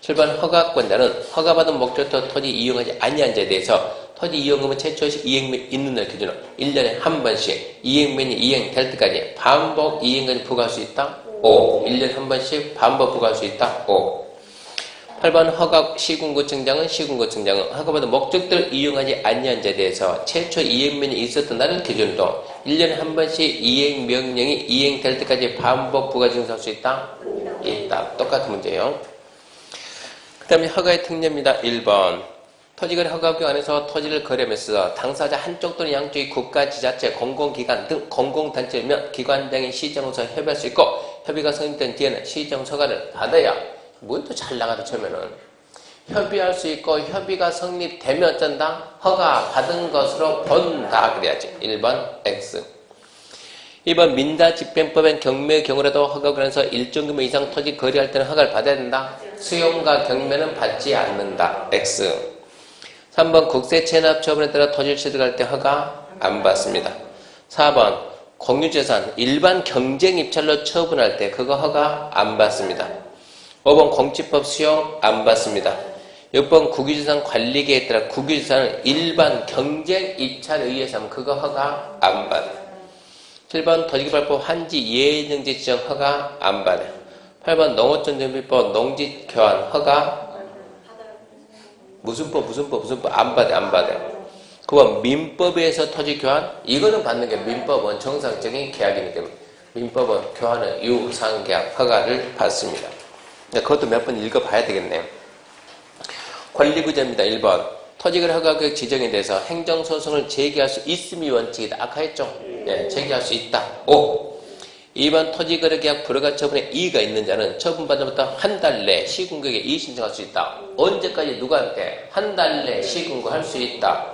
7번 허가권자는 허가받은 목적부터 토지 이용하지 아니한 자에 대해서 토지 이용금은 최초 이행면 있는 날 기준으로 1년에 한 번씩 이행면이 이행될 때까지 반복 이행까지 부과할 수 있다? O. 1년에 한 번씩 반복 부과할 수 있다? O. 8번 허가 시군구청장은 허가받은 목적들을 이용하지 아니한 자에 대해서 최초 이행면이 있었던 날을 기준으로 1년에 한 번씩 이행명령이 이행될 때까지 반복 부과 증서할 수 있다? 있다. 똑같은 문제예요. 그 다음에 허가의 특례입니다. 1번 토지거래 허가구역 안에서 토지를 거래하면서 당사자 한쪽 또는 양쪽이 국가, 지자체, 공공기관 등 공공단체이면 기관장이 시정서 협의할 수 있고 협의가 성립된 뒤에는 시정서가를 받아야 뭐 또 잘 나가다 처음에는 협의할 수 있고 협의가 성립되면 어쩐다? 허가 받은 것으로 본다 그래야지. 1번 X. 2번 민다집행법엔 경매의 경우라도 허가구역에서 일정 규모 이상 토지 거래할 때는 허가를 받아야 된다. 수용과 경매는 받지 않는다. X. 3번 국세 체납 처분에 따라 토지를 취득할 때 허가 안 받습니다. 4번 공유재산 일반 경쟁 입찰로 처분할 때 그거 허가 안 받습니다. 5번 공치법 수용 안 받습니다. 6번 국유재산 관리계에 따라 국유재산을 일반 경쟁 입찰에 의해서 하면 그거 허가 안 받아요. 7번 토지개발법 환지 예정지 지정 허가 안 받아요. 8번 농어촌정비법 농지교환 허가 무슨 법 안 받아요. 9번 민법에서 토지교환 이거는 받는 게 민법은 정상적인 계약이기 때문에 민법은 교환은 유상계약 허가를 받습니다. 그것도 몇 번 읽어봐야 되겠네요. 권리구제입니다. 1번 토지거래 허가구역 지정에 대해서 행정소송을 제기할 수 있음이 원칙이다. 아까 했죠? 네, 제기할 수 있다. 5. 2번 토지거래계약 불허가 처분에 이의가 있는 자는 처분받으면부터 한 달 내 시군구역에 이의 신청할 수 있다. 언제까지 누구한테? 한 달 내 시군구할 수 있다.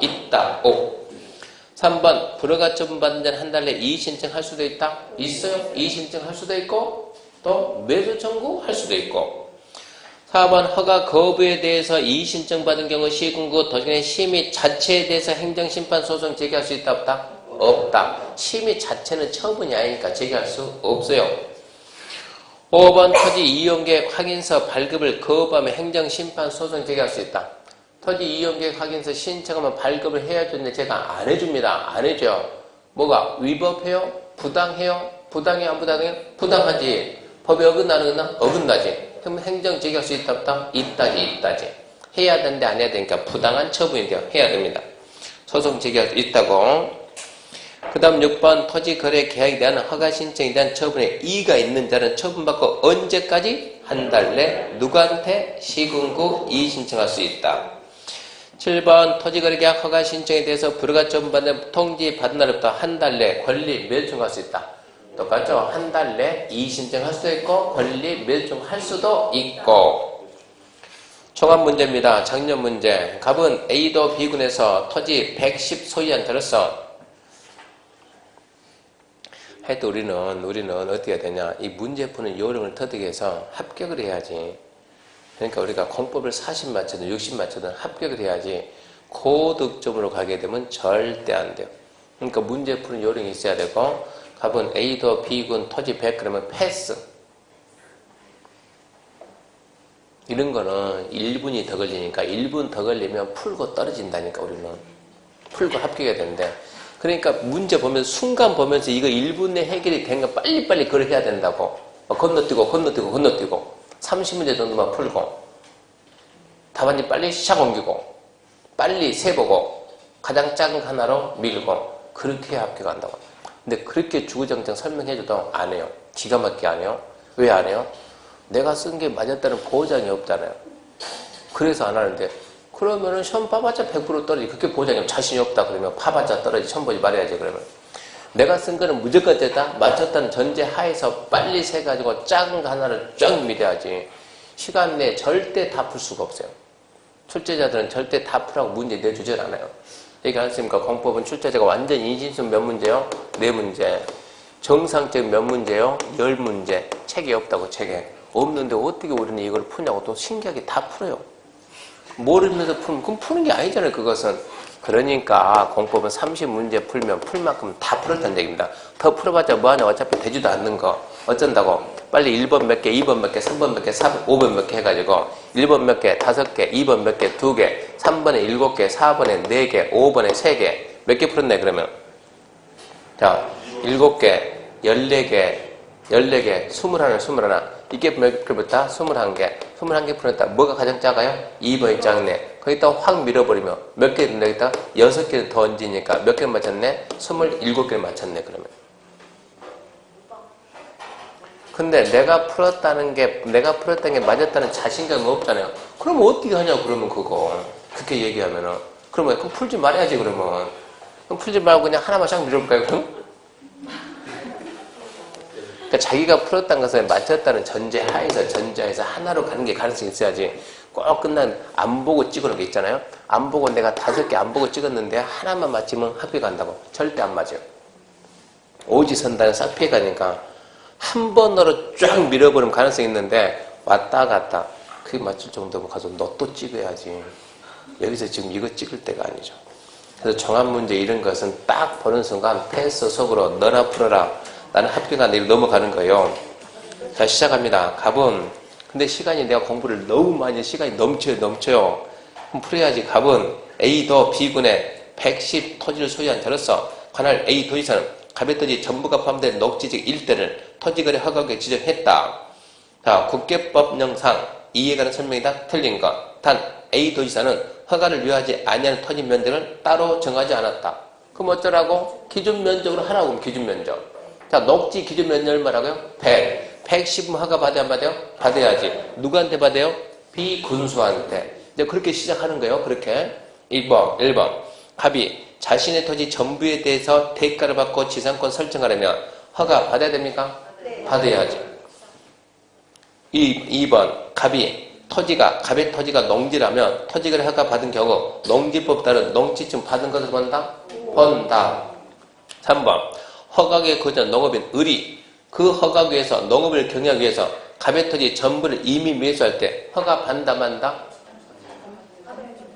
5. 3번 불허가 처분받은 자는 한 달 내 이의 신청할 수도 있다. 있어요. 이의 신청할 수도 있고 또 매수 청구할 수도 있고. 4번 허가 거부에 대해서 이의 신청받은 경우 시군구 도시관의 심의 자체에 대해서 행정심판 소송 제기할 수 있다 없다? 없다. 심의 자체는 처분이 아니니까 제기할 수 없어요. 5번 토지 이용계획 확인서 발급을 거부하면 행정심판 소송 제기할 수 있다. 토지 이용계획 확인서 신청하면 발급을 해야 되는데 제가 안 해줍니다. 안 해줘요. 뭐가? 위법해요? 부당해요? 부당해요? 안 부당해요? 부당하지. 법에 어긋나는 어긋나지. 그럼 행정 제기할 수 있다 없다? 있다지. 해야 되는데 안 해야 되니까 부당한 처분인데요. 해야 됩니다. 소송 제기할 수 있다고. 그 다음 6번 토지거래 계약에 대한 허가 신청에 대한 처분에 이의가 있는 자는 처분받고 언제까지? 한 달 내 누구한테? 시군구 이의 신청할 수 있다. 7번 토지거래 계약 허가 신청에 대해서 불허가 처분받는 통지 받은 날부터 한 달 내 권리 멸종할 수 있다. 똑같죠? 한 달 내 이의 신청할 수도 있고 권리 멸종할 수도 있고. 종합 문제입니다. 작년 문제. 갑은 A도 B군에서 토지 110 소유한 자로서 해도 우리는 어떻게 해야 되냐. 이 문제 푸는 요령을 터득해 서 합격을 해야지. 그러니까 우리가 공법을 40 맞춰든 60 맞춰든 합격을 해야지. 고득점으로 가게 되면 절대 안 돼요. 그러니까 문제 푸는 요령이 있어야 되고, 갑은 A도 B군 토지 100 그러면 패스. 이런 거는 1분이 더 걸리니까 1분 더 걸리면 풀고 떨어진다니까 우리는. 풀고 합격해야 되는데. 그러니까 문제 보면서 순간 보면서 이거 1분 내 해결이 된 거 빨리빨리 그걸 해야 된다고. 건너뛰고 30문제 정도만 풀고 답안지 빨리 시작 옮기고 빨리 세보고 가장 작은 거 하나로 밀고 그렇게 해야 합격한다고. 근데 그렇게 주구장창 설명해줘도 안 해요. 기가 막히게 안 해요. 왜 안 해요? 내가 쓴 게 맞았다는 보장이 없잖아요. 그래서 안 하는데 그러면은 시험 파봤자 100% 떨어지. 그렇게 보장이 자신이 없다 그러면 파봤자 떨어지. 시험 보지 말아야지 그러면. 내가 쓴 거는 무조건 됐다. 맞췄다는 전제 하에서 빨리 세가지고 작은 거 하나를 쫙 밀어야지. 시간 내에 절대 다 풀 수가 없어요. 출제자들은 절대 다 풀라고 문제 내주질 않아요. 얘기하셨습니까? 공법은 출제자가 완전 인신수 몇 문제요? 4문제. 정상적 몇 문제요? 10문제. 책이 없다고 책에. 없는데 어떻게 우리는 이걸 푸냐고 또 신기하게 다 풀어요. 모르면서 풀면 그럼 푸는 게 아니잖아요. 그것은. 그러니까 공법은 30문제 풀면 풀 만큼 다 풀었다는 얘기입니다. 더 풀어봤자 뭐하냐. 어차피 되지도 않는 거. 어쩐다고. 빨리 1번 몇 개, 2번 몇 개, 3번 몇 개, 4번, 5번 몇 개 해가지고 1번 몇 개, 5개, 2번 몇 개, 2개, 3번에 7개, 4번에 4개, 5번에 3개. 몇 개 풀었네 그러면. 자, 7개, 14개, 14개, 21. 이게 몇 개부터? 21개. 21개 풀었다. 뭐가 가장 작아요? 2번이 작네. 거기다 확 밀어버리면 몇 개 된다? 여기다 6개를 더 얹으니까 몇 개를 맞췄네? 27개를 맞췄네, 그러면. 근데 내가 풀었다는 게 맞았다는 자신감이 없잖아요. 그럼 어떻게 하냐고, 그러면 그거. 그렇게 얘기하면은. 그러면 그럼 풀지 말아야지, 그러면. 그럼 풀지 말고 그냥 하나만 싹 밀어볼까요, 그럼? 그러니까 자기가 풀었다는 것을 맞췄다는 전제하에서 하나로 가는 게 가능성이 있어야지. 꼭 안 보고 찍어놓은 게 있잖아요. 안 보고 내가 5개 안 보고 찍었는데 하나만 맞히면 합격한다고. 절대 안 맞아요. 오지선다는 싹 피해가니까 한 번으로 쫙 밀어버리면 가능성이 있는데 왔다 갔다 그게 맞출 정도면 가서 너 또 찍어야지. 여기서 지금 이거 찍을 때가 아니죠. 그래서 종합문제 이런 것은 딱 보는 순간 패스 속으로 너나 풀어라. 나는 합격한다. 이렇게 넘어가는 거예요. 자, 시작합니다. 갑은 근데 시간이 내가 공부를 너무 많이 시간이 넘쳐요. 그럼 풀어야지. 갑은 A도 B군에 110 토지를 소유한 자로서 관할 A 도지사는 갑의 토지 전부가 포함된 녹지직 일대를 토지거래 허가구에 지정했다. 자, 국계법령상 이에 관한 설명이 다 틀린 것. 단 A 도지사는 허가를 위하지 아니하는 토지 면적을 따로 정하지 않았다. 그럼 어쩌라고? 기준 면적으로 하라고. 기준 면적. 자, 녹지 기준 면적이 얼마라고요? 100. 110은 허가 받아야 안 받아요? 받아야지. 누구한테 받아요? 비군수한테. 이제 그렇게 시작하는 거예요. 그렇게. 1번. 갑이 자신의 토지 전부에 대해서 대가를 받고 지상권 설정하려면 허가 받아야 됩니까? 네. 받아야지. 2번. 갑의 토지가 농지라면 토지거래 허가 받은 경우 농지법 따른 농지증 받은 것을 본다. 3번. 허가구에 거주한 농업인 을이 그 허가구에서 농업을 경영하기 위해서 갑의 토지 전부를 이미 매수할 때 허가 받는다 만다?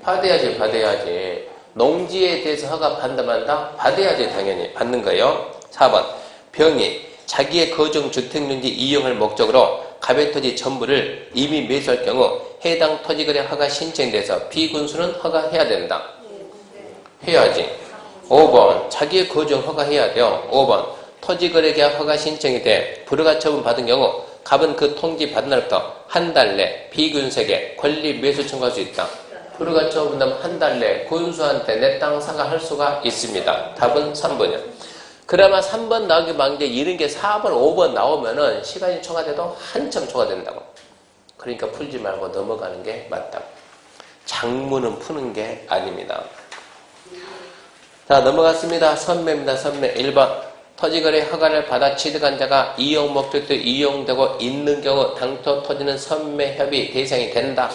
받아야지. 농지에 대해서 허가 받는다 만다? 받아야지 당연히 받는 거예요. 4번 병이 자기의 거정 주택용지 이용할 목적으로 갑의 토지 전부를 이미 매수할 경우 해당 토지거래 허가 신청돼서 비군수는 허가해야 된다. 해야지. 5번 자기의 거정 허가해야 돼요. 5번 토지거래계약 허가 신청이 돼 불허가 처분 받은 경우 갑은 그 통지 받은 날부터 한 달 내 비군수에게 권리 매수 청구할 수 있다. 불허가 처분하면 한 달 내 군수한테 내 땅 사과할 수가 있습니다. 답은 3번이야. 그나마 3번 나오기 막는데 이런 게 4번, 5번 나오면은 시간이 초과돼도 한참 초과된다고. 그러니까 풀지 말고 넘어가는 게 맞다고. 장문은 푸는 게 아닙니다. 자, 넘어갔습니다. 선매입니다. 선매 1번. 토지거래 허가를 받아 취득한 자가 이용 목적도 이용되고 있는 경우 당토 토지는 선매협의 대상이 된다.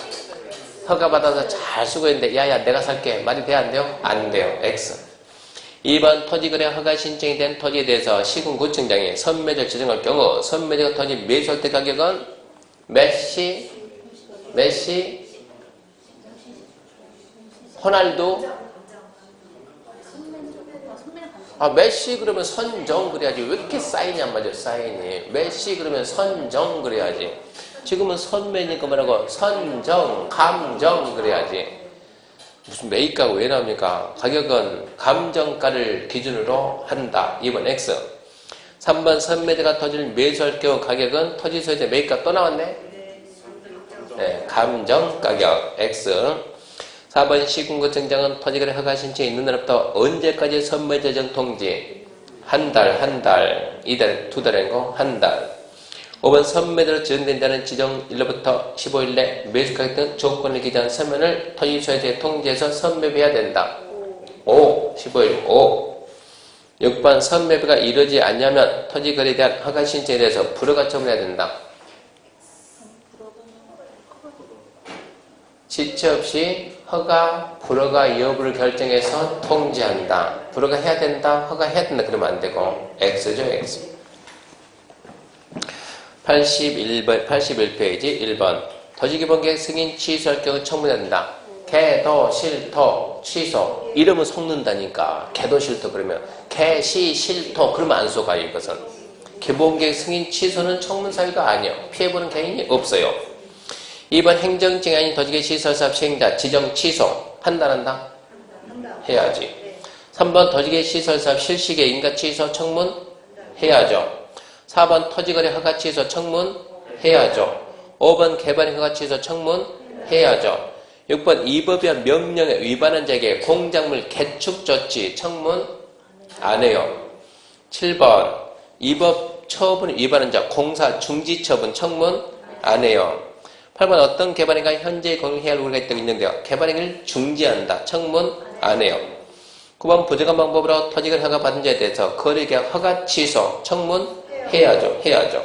허가받아서 잘 쓰고 있는데 야야 내가 살게. 말이 돼야 안 돼요? 안 돼요. X. 2번 토지거래 허가 신청이 된 토지에 대해서 시군구청장이 선매제를 지정할 경우 선매제가 토지 매수할 때 가격은 몇 시? 호날두? 몇 시 그러면 선정 그래야지. 왜 이렇게 사인이 안 맞아요? 사인이. 몇 시 그러면 선정 그래야지. 지금은 선매니까 뭐라고? 선정, 감정 그래야지. 무슨 매입가가 왜 나옵니까? 가격은 감정가를 기준으로 한다. 2번 X. 3번 선매제가 토지를 매수할 경우 가격은 토지 소유자 매입가 또 나왔네? 네, 감정가격 X. 4번 시군구청장은 토지거래 허가 신청이 있는 날부터 언제까지 선매제 정통지? 한 달, 이달, 두 달인 거, 한 달. 5번 선매제로 지정된 자는 지정일로부터 15일 내 매수가격 등 조건을 기재한 서면을 토지 소유자에 통지해서 선매배해야 된다. 15일 5. 6번 선매배가 이루어지지 않냐면 토지거래에 대한 허가 신청에 대해서 불허가 처분해야 된다. 지체 없이 허가, 불허가 여부를 결정해서 통지한다. 불허가 해야 된다, 허가해야 된다 그러면 안 되고 X죠, X. 81페이지 1번. 토지기본계획 승인 취소할 경우 청문해야 된다. 개도, 실토, 취소. 이러면 속는다니까. 개도, 실토 그러면 개, 시, 실토 그러면 안 속아요, 이것은. 기본계획 승인 취소는 청문 사유가 아니에요. 피해보는 개인이 없어요. 2번 행정증이 아닌 토지계 시설사업 시행자 지정 취소. 판단한다? 해야지. 3번 토지계 시설사업 실시계 인가 취소 청문? 해야죠. 4번 토지거래 허가 취소 청문? 해야죠. 5번 개발 허가 취소 청문? 해야죠. 6번 이 법이야 명령에 위반한 자에게 공작물 개축 조치 청문? 안 해요. 7번 이 법 처분 위반한 자 공사 중지 처분 청문? 안 해요. 8번 어떤 개발행위가 현재 공유해야 할 우려가 있다고 있는데요. 개발행위를 중지한다. 청문? 안 해요. 9번 부정한 방법으로 토지거래 허가 받은 자에 대해서 거래계약 허가 취소 청문? 해야죠.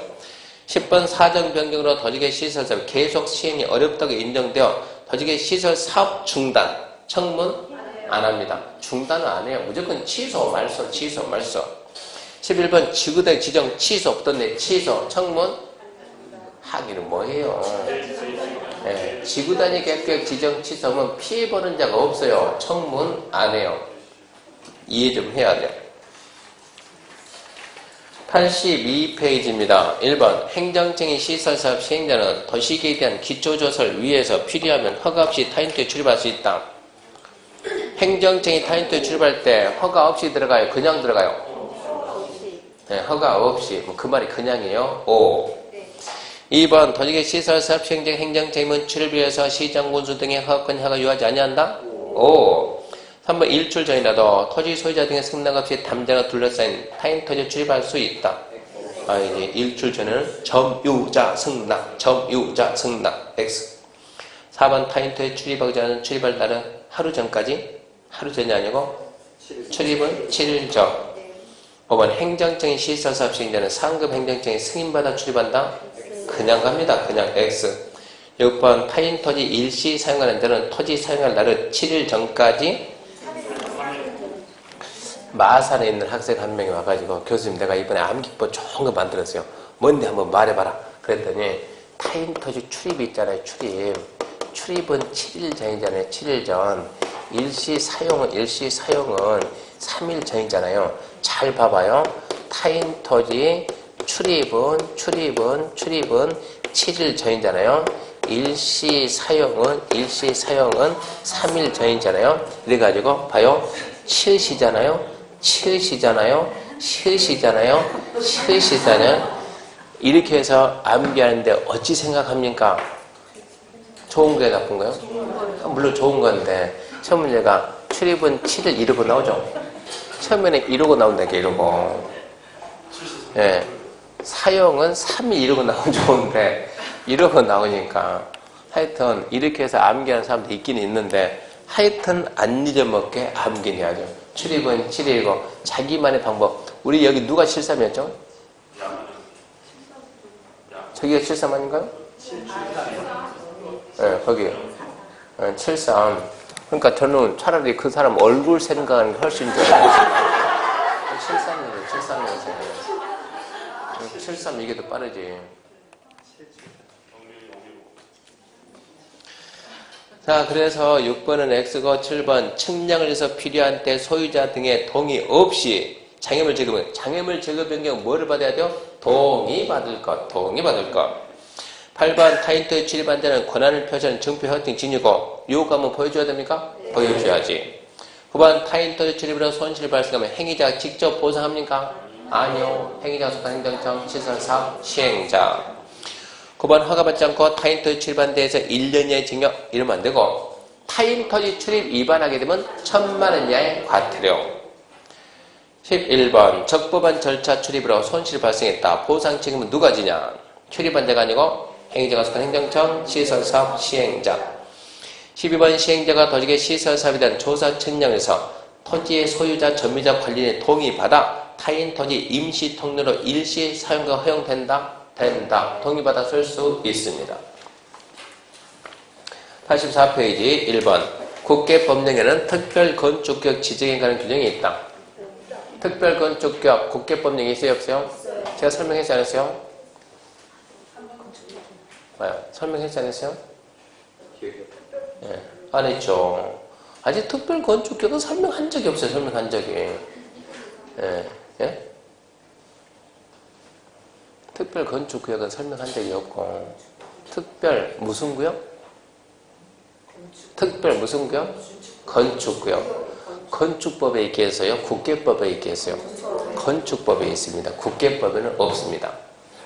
10번 사정 변경으로 토지계 시설사업 계속 시행이 어렵다고 인정되어 토지계 시설 사업 중단 청문? 안 합니다. 중단은 안 해요. 무조건 취소, 말소. 11번 지구대 지정 취소 없던데 취소 청문? 하기는 뭐해요. 네, 지구단위 계획 지정 취소하면 피해보는 자가 없어요. 청문 안 해요. 이해 좀 해야 돼요. 82페이지입니다. 1번 행정청의 시설사업 시행자는 도시계획에 대한 기초조사를 위해서 필요하면 허가 없이 타인토에 출입할 수 있다. 행정청이 타인토에 출입할 때 허가 없이 들어가요? 그냥 들어가요? 네, 허가 없이. 그 말이 그냥이에요. 5. 2번 도지계 시설사업 시행자 행정청임은 출입을 위해서 시장 군수 등의 허가권 허가 요하지 아니한다. 5. 3번 일출 전이라도 토지 소유자 등의 승낙 없이 담자가 둘러싸인 타인 토지에 출입할 수 있다. 이제 일출 전에는 점유자 승낙 X. 4번 타인 토지에 출입하기 전에 출입할 날은 하루 전까지? 하루 전이 아니고 출입은 7일 전. 5번 행정청의 시설사업 시행자는 상급 행정청에 승인받아 출입한다. 그냥 갑니다. 그냥 X. 6번 타인 토지 일시 사용하는 데는 토지 사용할 날은 7일 전까지. 마산에 있는 학생 한 명이 와가지고 교수님 내가 이번에 암기법 좋은 거 만들었어요. 뭔데 한번 말해봐라. 그랬더니 타인 토지 출입이 있잖아요. 출입은 7일 전이잖아요. 7일 전. 일시 사용은 3일 전이잖아요. 잘 봐봐요. 타인 토지 출입은 7일 전이잖아요. 일시사용은 3일 전이잖아요. 그래가지고 봐요. 7시잖아요. 이렇게 해서 암기하는데 어찌 생각합니까? 좋은 거예요, 나쁜 거예요? 물론 좋은 건데 처음 문제가 출입은 7일 이러고 나오죠. 처음에는 이러고 나온다니까 이러고. 예. 사용은 3일 이러고 나오면 좋은데 이러고 나오니까 하여튼 이렇게 해서 암기하는 사람도 있긴 있는데 하여튼 안 잊어먹게 암기는 해야죠. 출입은 7일이고 자기만의 방법. 우리 여기 누가 73이었죠? 저기가 73 아닌가요? 네, 거기요. 73. 그러니까 저는 차라리 그 사람 얼굴 생각하는 게 훨씬 좋아요. 73년생. 73 이게 더 빠르지. 자, 그래서 6번은 X고 7번 측량을 해서 필요한 때 소유자 등의 동의 없이 장애물 제거 변경 뭐를 받아야 돼요? 동의받을 것. 8번 타인토의 출입한 자는 권한을 표시하는 증표 허팅 진유고 요구하면 보여줘야 됩니까? 네. 보여줘야지. 9번 타인토의 출입으로 손실 발생하면 행위자가 직접 보상합니까? 아니요. 행위자가 속한 행정청 시설사업 시행자. 9번 허가받지 않고 타인토지 출입한 데에서 1년 이하의 징역 이러면 안 되고 타인토지 출입 위반하게 되면 1,000만 원 이하의 과태료. 11번 적법한 절차 출입으로 손실 발생했다. 보상 책임은 누가 지냐? 출입한 자가 아니고 행위자가 속한 행정청 시설사업 시행자. 12번 시행자가 도지의 시설사업에 대한 조사 측량에서 토지의 소유자 전미자 관리인의 동의받아 타인 토지 임시 통로로 일시 사용가 허용된다? 된다. 동의받아 쓸 수 있습니다. 84페이지 1번 국계법령에는 특별건축구역 지정에 관한 규정이 있다. 특별건축구역 국계법령이 있어요? 없어요? 제가 설명했지 않았어요? 설명했지 않았어요? 예, 안 했죠. 아직 특별건축구역은 설명한 적이 없어요. 설명한 적이. 예, 예? 특별건축구역은 설명한 적이 없고 특별 무슨 구역? 특별 무슨 구역? 건축구역. 건축법에 있게 해서요. 국계법에 있게 해서요. 건축법에 있습니다. 국계법에는 없습니다.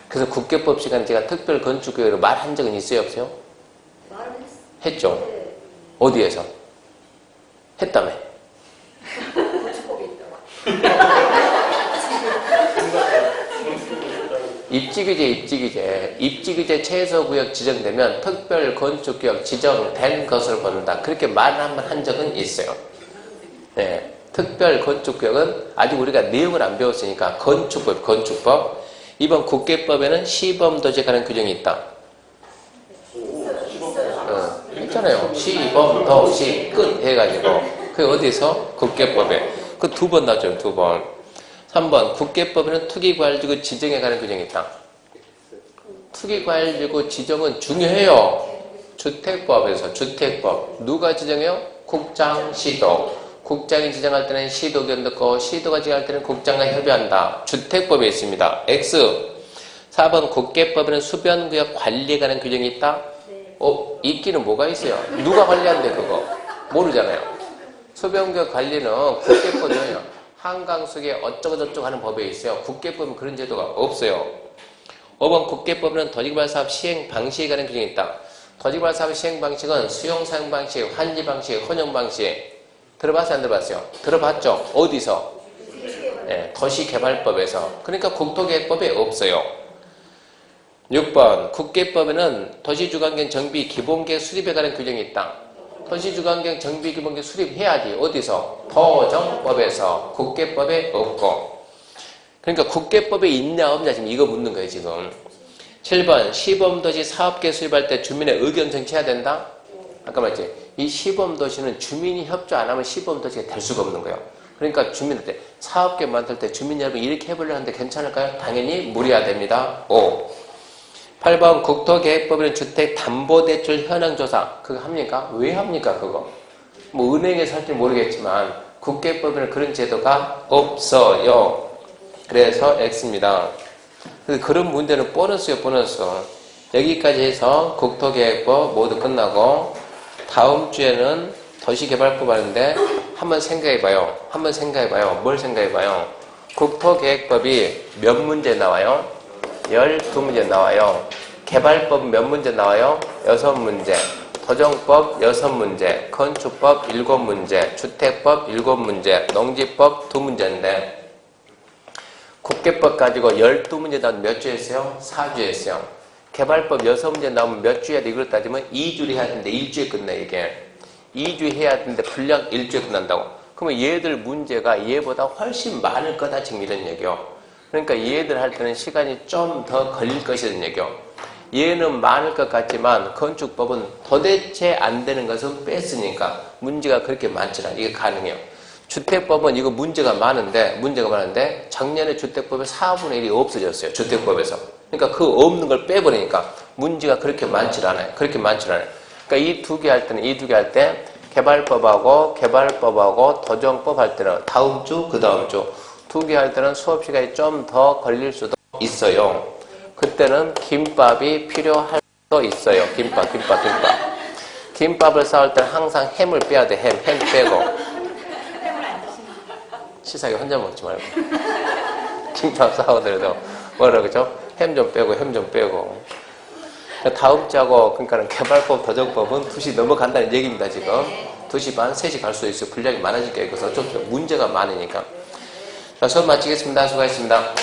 그래서 국계법 시간에 제가 특별건축구역으로 말한 적은 있어요? 없어요? 했죠? 어디에서? 했다며? 입지규제 최소구역 지정되면 특별건축구역 지정된 것을 본다. 그렇게 말 한번 한 적은 있어요. 네, 특별건축구역은 아직 우리가 내용을 안 배웠으니까 건축법. 이번 국계법에는 시범도시에 관한 규정이 있다. 했잖아요. 시범도시 끝 해가지고 그게 어디서? 국계법에. 그 2번 나왔죠. 2번. 3번 국계법에는 투기과열지구 지정에 관한 규정이 있다. 투기과열지구 지정은 중요해요. 주택법에서 주택법. 누가 지정해요? 국장, 시도. 국장이 지정할 때는 시도 의견 듣고 시도가 지정할 때는 국장과 협의한다. 주택법에 있습니다. X. 4번 국계법에는 수변구역 관리에 관한 규정이 있다. 있기는 뭐가 있어요? 누가 관리한대 그거? 모르잖아요. 수변구역 관리는 국계법이에요. 한강속에 어쩌고저쩌고 하는 법에 있어요. 국계법은 그런 제도가 없어요. 5번 국계법은 도지개발사업 시행 방식에 관한 규정이 있다. 도지개발사업 시행 방식은 수용 사용 방식, 환지 방식, 혼용 방식. 들어봤어요? 안 들어봤어요? 들어봤죠? 어디서? 네, 도시개발법에서. 그러니까 국토계획법에 없어요. 6번 국계법에는 도시주거환경 정비 기본계획 수립에 관한 규정이 있다. 도시주거환경 정비 기본계획 수립해야지. 어디서? 도정법에서. 국계법에 없고. 그러니까 국계법에 있냐 없냐 지금 이거 묻는 거예요 지금. 7번 시범도시 사업계획 수립할 때 주민의 의견 정치해야 된다? 아까 말했지. 이 시범도시는 주민이 협조 안 하면 시범도시가 될 수가 없는 거예요. 그러니까 주민한테 사업계획 만들 때 주민 여러분 이렇게 해보려 하는데 괜찮을까요? 당연히 무리화됩니다. 5. 8번 국토계획법에는 주택담보대출 현황조사 그거 합니까? 왜 합니까 그거? 뭐 은행에서 할지 모르겠지만 국계법에는 그런 제도가 없어요. 그래서 X입니다. 그런 문제는 보너스요, 보너스. 여기까지 해서 국토계획법 모두 끝나고 다음 주에는 도시개발법 하는데 한번 생각해봐요. 한번 생각해봐요. 뭘 생각해봐요? 국토계획법이 몇 문제 나와요? 12문제 나와요. 개발법 몇 문제 나와요? 6문제. 도정법 6문제. 건축법 7문제. 주택법 7문제. 농지법 2문제인데 국계법 가지고 12문제 나오면 몇 주 했어요? 4주 했어요. 개발법 6문제 나오면 몇 주에 이걸 따지면 2주를 해야 되는데 1주에 끝내 이게. 2주 해야 되는데 분량 1주에 끝난다고. 그러면 얘들 문제가 얘보다 훨씬 많을 거다 지금 이런 얘기요. 그러니까 얘들 할 때는 시간이 좀 더 걸릴 것이라는 얘기요. 얘는 많을 것 같지만 건축법은 도대체 안 되는 것은 뺐으니까 문제가 그렇게 많지 않아요. 이게 가능해요. 주택법은 이거 문제가 많은데 작년에 주택법의 4분의 1이 없어졌어요. 주택법에서. 그러니까 그 없는 걸 빼버리니까 문제가 그렇게 많지 않아요. 그러니까 이 두 개 할 때 개발법하고 도정법 할 때는 다음 주, 그 다음 주 두 개 할 때는 수업 시간이 좀 더 걸릴 수도 있어요. 그때는 김밥이 필요할 수도 있어요. 김밥을 싸울 때는 항상 햄을 빼야 돼. 햄 빼고. 치사하게 혼자 먹지 말고. 김밥 싸우더라도 뭐라 그러죠? 햄 좀 빼고. 다음 주하고 그러니까는 개발법, 도정법은 2시 넘어간다는 얘기입니다, 지금. 2시 반, 3시 갈 수도 있어요. 분량이 많아질 게 있어서 좀 문제가 많으니까. 자, 수업 마치겠습니다. 수고하셨습니다.